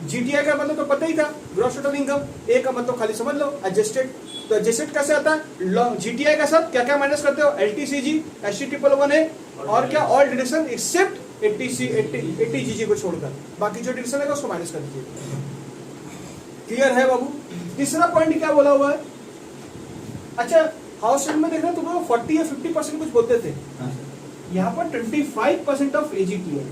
GTI का मतलब तो पता ही था, ग्रॉस टोटल इनकम। ए का मतलब खाली समझ लो, एडजस्टेड। तो एडजस्टेड कैसे आता है? जीटीआई के साथ क्या क्या माइनस करते हो? एलटीसीजी, ST111A और क्या? ऑल डिडक्शन एक्सेप्ट 80GG को छोड़कर, बाकी जो डिडक्शन है उसको माइनस कर दीजिए। क्लियर है बाबू? तीसरा पॉइंट क्या बोला हुआ है? अच्छा, हाउस रेंट में देखना तुम लोग 40 या 50% कुछ बोलते थे, यहाँ पर 25% ऑफ एजीटीआई।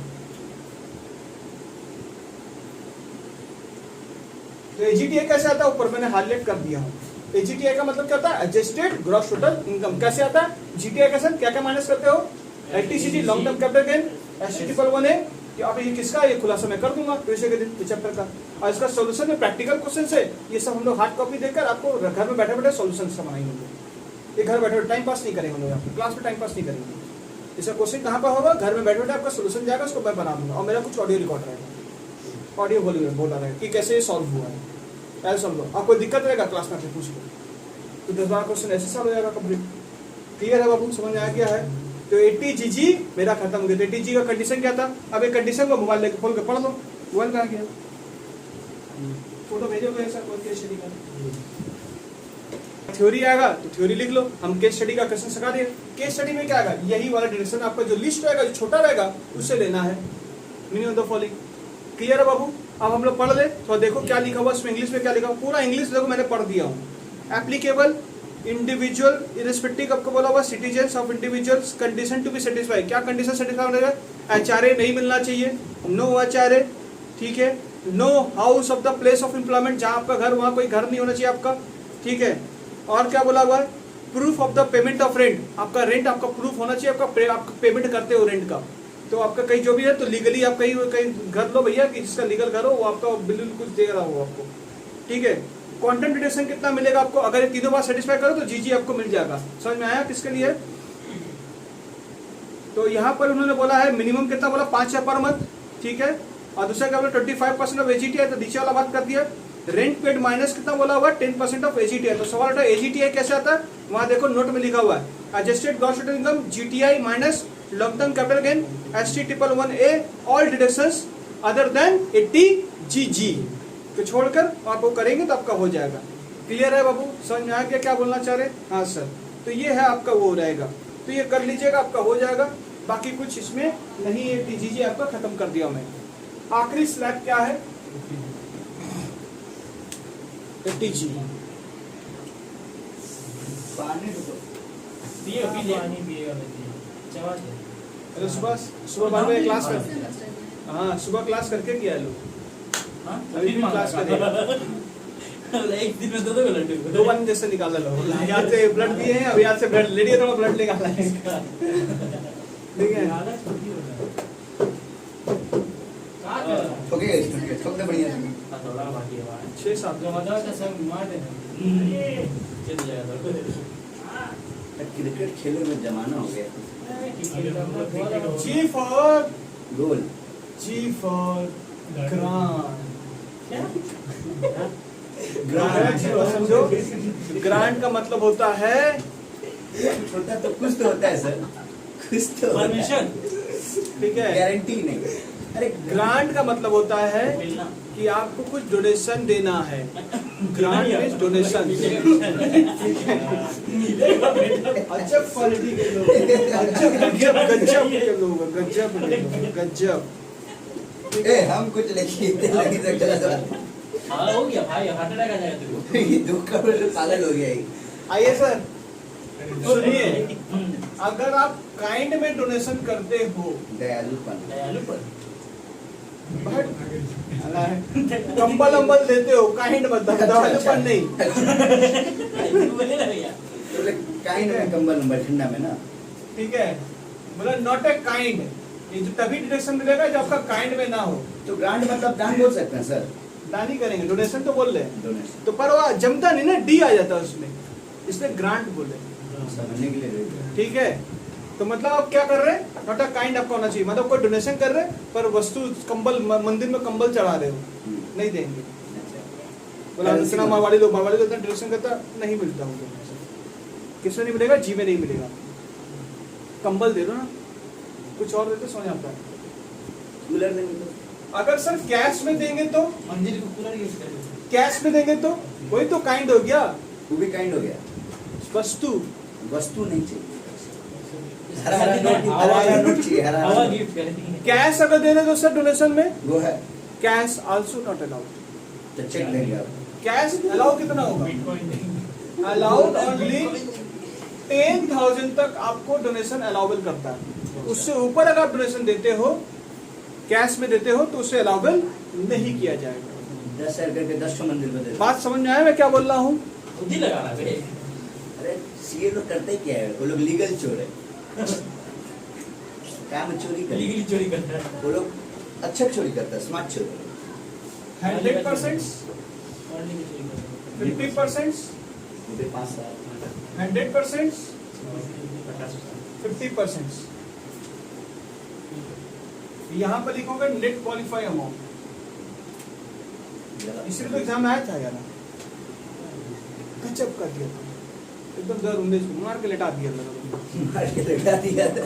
तो एजीटीआई कैसे आता है? ऊपर मैंने हाईलाइट कर दिया हूँ। एजीटीआई का मतलब क्या होता है? Adjusted gross total income. कैसे आता है? जीटीआई के साथ क्या क्या माइनस करते हो? LTCG, long term capital gain, ST111A। अब ये किसका? ये खुलासा मैं कर दूंगा ट्यूसडे के दिन चैप्टर का, और इसका सॉल्यूशन में प्रैक्टिकल क्वेश्चन है। ये सब हम लोग हार्ड कॉपी देकर आपको घर में बैठे बैठे सॉल्यूशन बनाएंगे। ये घर बैठे बैठे टाइम पास नहीं करेंगे हम लोग, क्लास में टाइम पास नहीं करेंगे। इसका क्वेश्चन कहाँ पर होगा? घर में बैठे बैठे आपका सोल्यूशन जाएगा, उसको मैं बना दूंगा, और मेरा कुछ ऑडियो रिकॉर्ड रहेगा, ऑडियो बोला रहेगा कि कैसे ये सॉल्व हुआ है। ऐसे समझो, आपको दिक्कत रहेगा क्लास में पूछ लो, तो 10-12 क्वेश्चन ऐसे सॉल्व हो जाएगा कंप्लीट। क्लियर है बाबू? समझ में आ गया है? तो 80GG मेरा खत्म हो गया। तो 80G का कंडीशन क्या था? अब एक कंडीशन को मोबाइल लेके खोल के पढ़ लो। मोबाइल कहाँ गया? फोटो भेजोगे ऐसा कोई केस स्टडी का? थ्योरी आएगा तो थ्योरी लिख लो, हम केस स्टडी का क्वेश्चन सिखा देंगे। केस स्टडी में क्या आएगा? यही वाला डिडक्शन आपका जो लिस्ट रहेगा, जो छोटा रहेगा उससे लेना है, meaning of the following. Clear है बाबू? अब हम लोग पढ़ ले, तो देखो क्या लिखा हुआ इसमें, इंग्लिश में क्या लिखा हुआ, पूरा इंग्लिश देखो मैंने पढ़ दिया हूँ। एप्लीकेबल इंडिविजुअल इरेस्पेक्टिव आपको बोला हुआ citizens of individuals, condition to be satisfy. क्या कंडीशन सेटिस्फाई होने का? एचआरए नहीं मिलना चाहिए, नो एचआरए, ठीक है, no house of the place of employment, जहाँ आपका घर वहाँ कोई घर नहीं होना चाहिए आपका, ठीक है। और क्या बोला हुआ है? Proof of the payment of rent, आपका रेंट आपका प्रूफ होना चाहिए, आपका पेमेंट करते हो रेंट का, तो आपका कहीं जो भी है तो लीगली आप कहीं घर लो भैया कि जिसका लीगल घर हो वो आपका बिल कुछ दे रहा हो आपको, ठीक है। क्वांटम डिडक्शन कितना मिलेगा आपको? अगर ये तीनों बार सेटिस्फाई करो तो जीजी आपको मिल जाएगा। समझ में आया किसके लिए? तो यहाँ पर उन्होंने बोला है मिनिमम कितना बोला? 5,000 पर मंथ, ठीक है। और दूसरा क्या बोला 25% ऑफ एजीटीआई, तो नीचे वाला बात कर दिया। रेंट पेड माइनस कितना बोला हुआ 10% ऑफ एजीटीआई। तो सवाल उठा एजीटीआई कैसे आता है, वहां देखो नोट में लिखा हुआ है adjusted gross total income GTI minus long term capital gain ST111A all deductions other than 80 GG तो छोड़कर आप वो करेंगे तो आपका हो जाएगा। क्लियर है बाबू, समझ में आ गया क्या बोलना चाह रहे? हाँ सर, तो ये है आपका वो रहेगा, तो ये कर लीजिएगा आपका हो जाएगा। बाकी कुछ इसमें नहीं है, 80 GG आपका खत्म कर दिया मैं। आखिरी स्लैब क्या है 80 GG। पानी तो पिए पानी पिएगा चवा दे। अरे सुबह बाद में क्लास कर, हाँ सुबह क्लास करके किया लोग, हां अभी भी क्लास करेगा। एक दिन में दो लड्डू 2 बार जैसे निकाला लो, यहाँ से ब्लड दिए हैं, अभी यहाँ से ब्लड ले लिया, थोड़ा ब्लड निकाला है ठीक है। ओके गाइस, ठोक दे बढ़िया से। थोड़ा बाकी है भाई 6-7 तो मजा आता सब मार देना चल जाएगा। क्रिकेट खेलने में जमाना हो गया। जी फॉर गोल ग्रांट, समझो ग्रांट का मतलब होता है कुछ होता तो कुछ तो होता है सर, कुछ तो परमिशन ठीक है। गारंटी नहीं। अरे ग्रांट का मतलब होता है मिलना कि आपको कुछ डोनेशन देना है। Grant means donation. अच्छा क्वालिटी के लोग, गजब गजब के लोग, गजब के लोग, गजब। ए हम कुछ लिखते नहीं सकते। हाँ हो गया भाई, हार्ट अटैक आ जाएगा तेरे ये दुख का वजह से पागल हो गया ये। आइए सर सुनिए, अगर आप काइंड में डोनेशन करते हो, दयालुपन। दयालु पर कंबल अंबल देते हो, काइंड मतलब दयालुपन नहीं। बोले ना भैया तो काइंड में कंबल नंबर ठंडा में ना, ठीक है, मतलब नॉट ए काइंड, ये जो तभी डिडक्शन मिलेगा जब आपका काइंड में ना हो। तो ग्रांट मतलब दान बोल सकते हैं सर। दान ही करेंगे, डोनेशन तो बोल रहे हैं, डोनेशन तो पर वो जमता नहीं ना, डी आ जाता है उसमें, इसलिए ग्रांट बोले, समझने के लिए। ठीक है। तो मतलब आप क्या कर रहे हैं, नॉट अ काइंड आपका होना चाहिए, मतलब कोई डोनेशन कर रहे हैं पर वस्तु कंबल मंदिर में कंबल चढ़ा रहे हो, नहीं देंगे। बोला इतना मारवाड़ी लोग इतना डोनेशन करता नहीं मिलता हो, किसमें नहीं मिलेगा, जी में नहीं मिलेगा। कंबल दे दो ना, कुछ और देते समझ आता है। कूलर देंगे तो अगर सर कैश में देंगे तो, मंदिर को कूलर यूज करेंगे। कैश में देंगे तो वही तो काइंड हो गया, वो भी काइंड हो गया। वस्तु वस्तु नहीं चाहिए, हरा हरा नोट, हरा हरा नोट चाहिए, हरा हवा हरा। गिफ्ट करेंगे। कैश अगर दे रहे तो सर डोनेशन में वो है कैश आल्सो नॉट अलाउड। तो चेक देंगे आप। कैश अलाउ कितना होगा, बिटकॉइन अलाउड ओनली 10,000 तक आपको डोनेशन अलाउबल करता है। उससे ऊपर अगर आप डोनेशन देते हो, कैश में देते हो, तो उसे अलाउबल नहीं किया जाएगा। 10,000 करके 10 मंदिर में दे दो। बात समझ में आया मैं क्या बोल रहा हूँ? बुद्धि लगाना बे। अरे सीए लोग करते ही क्या है, वो लोग लीगल चोर है, काम चोरी कर, लीगली चोरी करता है। वो लोग अच्छा चोरी करता है, स्मार्ट चोरी। 100%, और लीगली चोरी करता है। 50%, वो भी 5 साल 100%, 50%। यहाँ पर लिखोगे नेट क्वालिफाई अमाउंट, इसलिए तो एग्जाम में आया था यार, गजब कर दिया था एकदम, डर उन्नीस मार के लेटा दिया लगा, मार के लगा दिया था।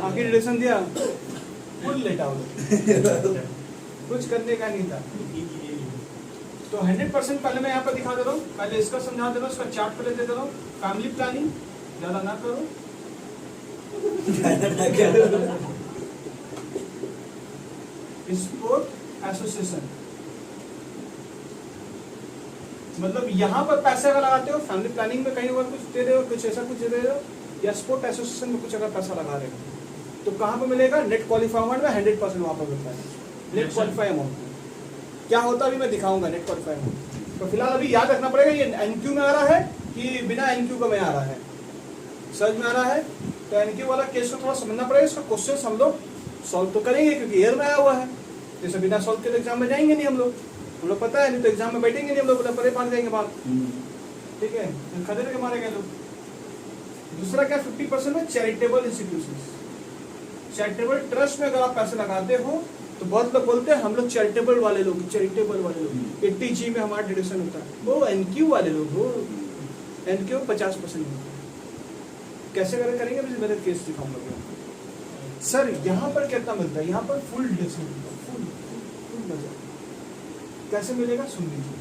आगे डिडक्शन दिया फुल लेटा हो, कुछ करने का नहीं था। तो 100% पहले मैं यहाँ पर दिखा दे रहा हूँ, पहले इसका समझा दे रहा हूँ, इसका चार्ट पहले दे रहा हूँ। फैमिली प्लानिंग ज्यादा ना करो, स्पोर्ट एसोसिएशन, मतलब यहाँ पर पैसे अगर लगाते हो, फैमिली प्लानिंग में कहीं और कुछ दे रहे हो, कुछ ऐसा कुछ दे रहे हो, या स्पोर्ट एसोसिएशन में कुछ अगर पैसा लगा रहे हो, तो कहाँ पे मिलेगा, नेट क्वालिफाई अमाउंट में 100% वहाँ पर मिलता है। नेट क्वालिफाई अमाउंट क्या होता है अभी मैं दिखाऊंगा, नेट क्वालिफाई अमाउंट। तो फिलहाल अभी याद रखना पड़ेगा, ये एनक्यू में आ रहा है कि बिना एनक्यू का में आ रहा है, सर्च में आ रहा है। तो एनक्यू वाला केस को थोड़ा समझना पड़ेगा, इसका क्वेश्चन हम लोग सॉल्व तो करेंगे क्योंकि ईयर में आया हुआ है, जैसे बिना सॉल्व के एग्जाम में जाएंगे नहीं हम लोग पता है, नहीं तो एग्जाम में बैठेंगे नहीं हम लोग, परे पार जाएंगे बात, ठीक है, खदेड़ के मारे गए लोग। दूसरा क्या, 50% में चैरिटेबल इंस्टीट्यूशंस, चैरिटेबल ट्रस्ट में अगर आप पैसे लगाते हो तो बहुत लोग बोलते हैं हम लोग चैरिटेबल वाले लोग 80G में हमारा डिडक्शन होता है। वो एनक्यू वाले लोग, वो एनक्यू 50% होता है। कैसे करेंगे मेरे केस दिखाऊंगा। सर यहाँ पर कितना मिलता है, यहाँ पर फुल डिडक्शन मिलता है, फुल मजा। कैसे मिलेगा सुन लीजिए।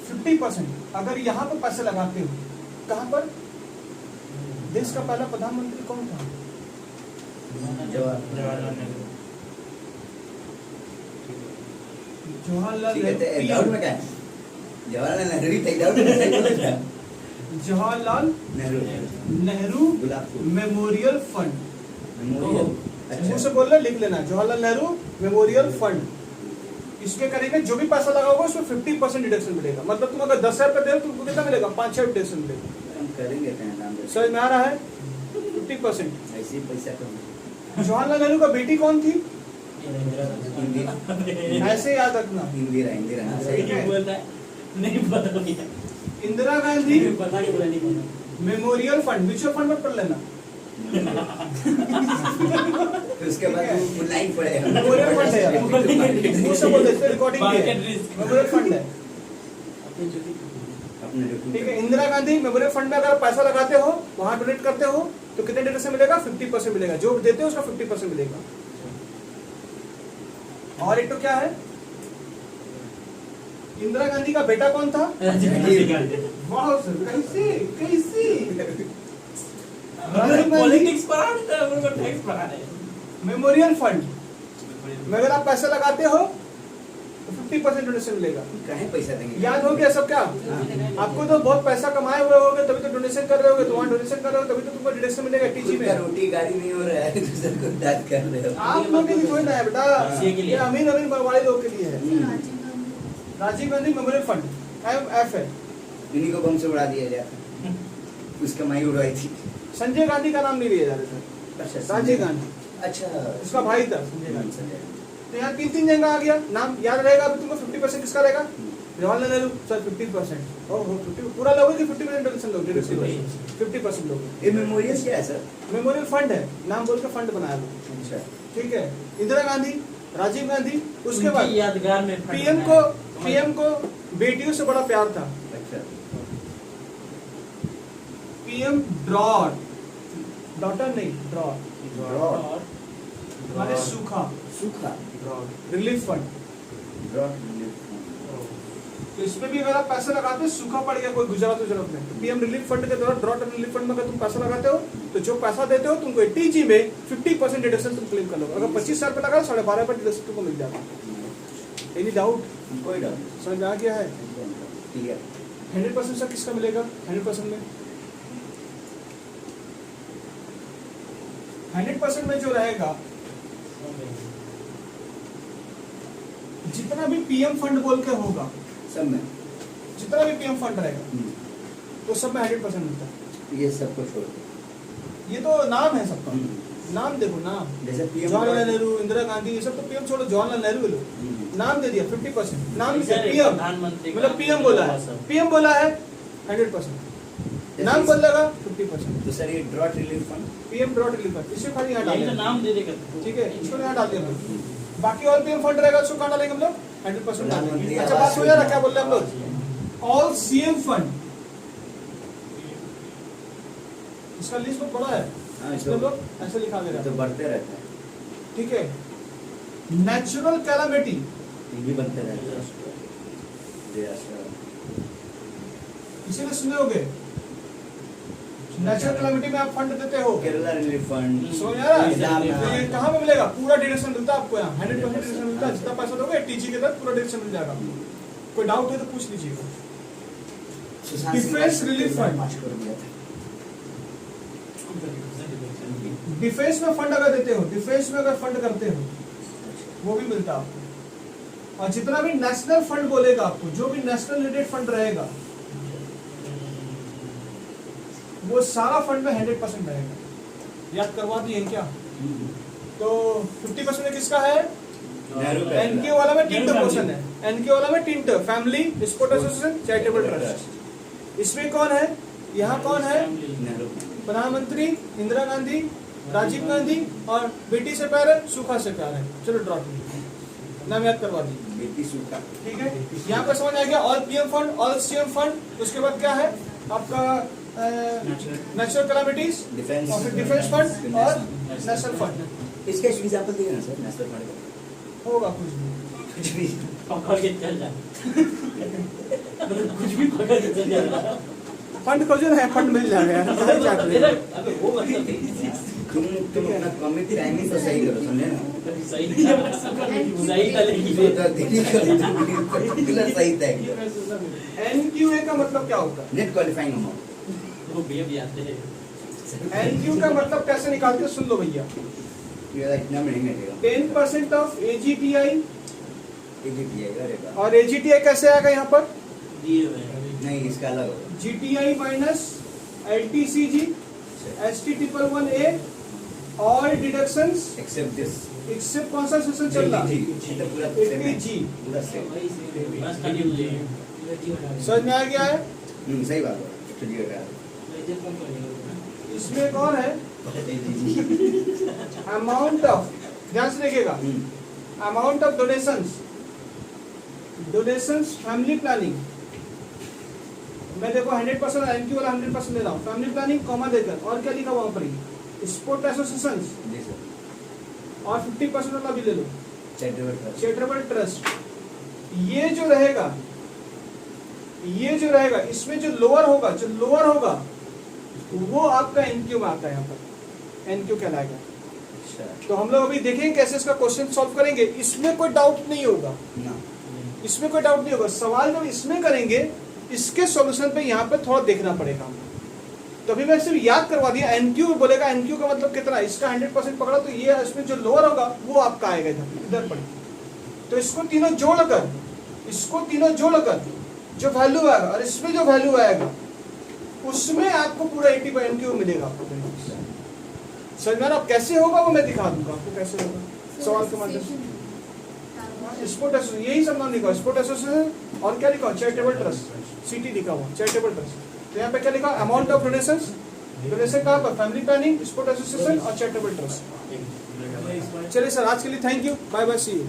50% अगर यहाँ पर पैसे लगाते हो, कहाँ पर? देश का पहला प्रधानमंत्री कौन था? जवाहरलाल नेहरू। जवाहरलाल ठीक है, तो नेहरू। डाउट में क्या है? जवाहरलाल नेहरू ही थे, डाउट में सही बोला था। जवाहरलाल नेहरू नेहरू गुलाब फूल मेमोरियल फंड। मेमोरियल। मुंह से बोल रहे, लिख लेना, जवाहरलाल नेहरू मेमोरियल फंड। इसमें करेंगे जो भी पैसा लगाओगे उसमें 50% डिडक्शन मिलेगा। मतलब तुम अगर 10,000 रुपये दे तुमको कितना मिलेगा? 5,000 डिडक्शन मिलेगा। हम करेंगे कहीं नाम दे। समझ में आ रहा है? 50%। ऐसे ही पैसा कम। जवाहरलाल नेहरू का बेटी कौन थी? हिंदी ऐसे याद रखना। इंदिरा हाँ, सही नहीं है। बोलता है, नहीं पता भैया। इंदिरा गांधी पता नहीं बोला, नहीं पता। मेमोरियल फंड, म्यूचुअल फंड में पढ़ लेना। फिर उसके बाद वो लाइन पड़ेगा। मेमोरियल फंड है यार। मुंह से बोल दे, रिकॉर्डिंग भी है। Market risk. मेमोरियल फंड है, अपने YouTube ठीक है। पे। इंदिरा गांधी मेमोरियल फंड में अगर पैसा लगाते हो, वहां डोनेट करते हो, तो कितने डिडक्शन मिलेगा? 50% मिलेगा। जो देते हो उसका 50% मिलेगा। और एक तो क्या है, इंदिरा गांधी का बेटा कौन था? वाह सर, कैसे राजीव गांधी पॉलिटिक्स पढ़ा नहीं था, उनको टैक्स पढ़ा रहे हैं। मेमोरियल फंड में अगर आप पैसा लगाते हो तो 50% डोनेशन मिलेगा। कहीं पैसा देंगे? याद हो गया सब क्या? आपको तो बहुत पैसा कमाए हुए होगे तभी तो डोनेशन कर रहे होगे, तो वहाँ डोनेशन कर रहे हो तभी तो तुमको डिडक्शन मिलेगा टीजी खुद का में। रोटी गाड़ी नहीं हो रहा है, दूसरे को दाद कर रहे हो। आप लोग के लिए कोई ना है बेटा, इसी के लिए। ये अमीर वाले लोग के लिए है। Rajiv Gandhi memorial fund IMF है। इन्हीं को बम से उड़ा दिया जाता, उसका माई उड़ाई थी। संजय गांधी का नाम नहीं लिया जा रहा था, राजीव गांधी अच्छा, उसका भाई था संजय गांधी। संजय। तो यहाँ 3 जगह आ गया, नाम याद रहेगा। अभी तुमको 50% किसका रहेगा? जवाहरलाल नेहरू सर 50%। ओहो 50 पूरा लोगे कि 50% डोनेशन लोगे? 50% लोगे। ये मेमोरियल क्या है सर? मेमोरियल फंड है, नाम बोल के फंड बनाया हुआ। अच्छा, ठीक है। इंदिरा गांधी, राजीव गांधी, उसके बाद उनकी यादगार में फंड पीएम को बेटियों से बड़ा प्यार था। अच्छा। पीएम ड्रॉट, डॉटर नहीं ड्रॉट, ड्रॉट, माने सूखा, सूखा, रिलीफ फंड। ड्रॉट। तो इसमें भी अगर आप पैसा लगाते हो, सूखा पड़ गया कोई गुजरात में, पीएम रिलीफ फंड के द्वारा ड्रॉट रिलीफ फंड में अगर तुम पैसा लगाते हो तो जो पैसा देते हो तुमको 80G में 50% डिडक्शन तुम क्लेम कर लो। अगर 25,000 रुपये लगा 12.5% डिडक्शन तुमको मिल जाता। Any doubt? कोई डाउट नहीं। समझ में आ गया है? ठीक है। 100% सर किसका मिलेगा? 100% में 100% में जो रहेगा, जितना भी पीएम फंड बोल के होगा, सब में जितना भी पीएम फंड रहेगा तो सब में 100% मिलता है। ये सबको छोड़ दो। ये तो नाम है सबका, नाम देखो नाम, जैसे पीएम जवाहरलाल नेहरू, इंदिरा गांधी, ये सब तो पीएम छोड़ो, जवाहरलाल नेहरू लो, नाम दे दिया 50%, नाम नहीं दिया, पीएम प्रधानमंत्री मतलब पीएम बोला है, पीएम बोला है 100%, नाम बोल लगा 50%। तो सर ये drought relief fund, PM drought relief fund, इसे खाली यहाँ यही तो डालेंगे, नाम दे देगा। ठीक है, इसको यहाँ डाल दिया हम लोग। बाकी और पीएम फंड रहेगा उसको कहाँ डालेंगे हम लोग? 100% डालेंगे। अच्छा बात हो जा रहा, क्या बोल रहे हैं हम लोग? ऑल सीएम फंड, इसका लिस्ट बहुत बड़ा है, हाँ, इसमें हम लोग ऐसे लिखा दे रहा तो है, बढ़ते रहता है, ठीक है। नेचुरल कैलामिटी, ये भी बनते रहता है। डिजास्टर, इसीलिए सुने होगे नेचुरल कैलामिटी में आप फंड देते हो, केरला रिलीफ फंड, समझ आ रहा इलाम है? तो ये कहाँ पे मिलेगा? पूरा डिडक्शन मिलता है आपको यहाँ, 100% डिडक्शन मिलता है। जितना पैसा दोगे 80G के तहत पूरा डिडक्शन मिल जाएगा। कोई डाउट है तो पूछ लीजिएगा। सुशांत सिंह डिफेंस राजपूत रिलीफ ने फंड। 5 करोड़ दिया था। डिफेंस में फंड अगर देते हो, डिफेंस में अगर फंड करते हो, वो भी मिलता है आपको। और जितना भी नेशनल फंड बोलेगा आपको, जो भी नेशनल रिलेटेड फंड रहेगा, वो सारा फंड में 100% रहेगा। याद करवा दिए क्या? तो 50% में किसका है? नेहरू का एनके वाला में 3 पोर्शन है, एनके वाला में 3 family sport association charitable trust. इसमें कौन है? यहाँ कौन है? नेहरू, प्रधानमंत्री इंदिरा गांधी, राजीव गांधी और बेटी से प्यार है, सुखा से प्यार है। चलो ड्रॉ नाम याद करवा दीजिए। बेटी सूखा। ठीक है, यहाँ पर समझ आ गया। All PM fund, all CM fund, उसके बाद क्या है आपका नेचुरल कैलामिटीज, डिफेंस, और फिर डिफेंस फंड और नेशनल फंड। इसका एग्जांपल दिए ना सर, नेशनल फंड का होगा कुछ भी। कुछ भी। पकड़ के चल जा। कुछ भी पकड़ के चल जा। फंड खोजो ना, फंड मिल जाएगा। अबे वो मतलब तुम अपना कॉमिक टाइमिंग तो सही करो, समझे ना? सही सही था लेकिन पर्टिकुलर सही था। एनक्यूए का मतलब क्या होता है? Net qualifying amount. वो भैया भी आते हैं। एनक्यू का मतलब कैसे निकालते हैं, सुन लो भैया। ये इतना महंगा देगा 10% ऑफ एजीटीआई, एजीटीआई करेगा और एजीटीआई कैसे आएगा यहाँ पर? दिए हुए हैं। नहीं, इसका अलग होगा। जीटीआई माइनस एलटीसीजी ST111A और डिडक्शंस एक्सेप्ट दिस, एक्सेप्ट कौन सा सेशन चल रहा है? तो पूरा 80G। पूरा सेम। बस खाली हो जाएगा। समझ में आ गया है? सही बात है। चलिए यार, इसमें एक और है, अमाउंट ऑफ, ध्यान से देखिएगा, amount of donations, donations family planning. मैं देखो 100% एनक्यू वाला 100% ले रहा हूँ। फैमिली प्लानिंग कॉमा देकर, और क्या लिखा वहां पर ही, स्पोर्ट एसोसिएशन, जी सर। और 50% वाला भी ले लो, चैरिटेबल ट्रस्ट। ये जो रहेगा, ये जो रहेगा, इसमें जो लोअर होगा वो आपका एनक्यू में आता है। यहाँ पर एनक्यू कहलाएगा। तो हम लोग अभी देखेंगे कैसे इसका क्वेश्चन सॉल्व करेंगे। इसमें कोई डाउट नहीं होगा ना, इसमें कोई डाउट नहीं होगा। सवाल जब इसमें करेंगे, इसके सॉल्यूशन पे यहाँ पे थोड़ा देखना पड़ेगा। तो अभी मैं सिर्फ याद करवा दिया। एनक्यू बोलेगा, एनक्यू का मतलब कितना, इसका 100% पकड़ा तो ये इसमें जो लोअर होगा वो आपका आएगा इधर पर। तो इसको तीनों जोड़कर जो वैल्यू आएगा और इसमें जो वैल्यू आएगा उसमें आपको पूरा 80 पर एनक्यू मिलेगा आपको। समझ में आप कैसे होगा वो मैं दिखा दूंगा आपको कैसे होगा सवाल के माध्यम से। स्पोर्ट एसोसिएशन, यही सब नाम लिखा, स्पोर्ट एसोसिएशन, और क्या लिखा, चैरिटेबल ट्रस्ट, सीटी लिखा हुआ, चैरिटेबल ट्रस्ट। तो यहाँ पे क्या लिखा, अमाउंट ऑफ डोनेशंस, डोनेशन कहाँ पर, फैमिली प्लानिंग, स्पोर्ट एसोसिएशन और चैरिटेबल ट्रस्ट। चलिए सर, आज के लिए thank you, bye bye, see you.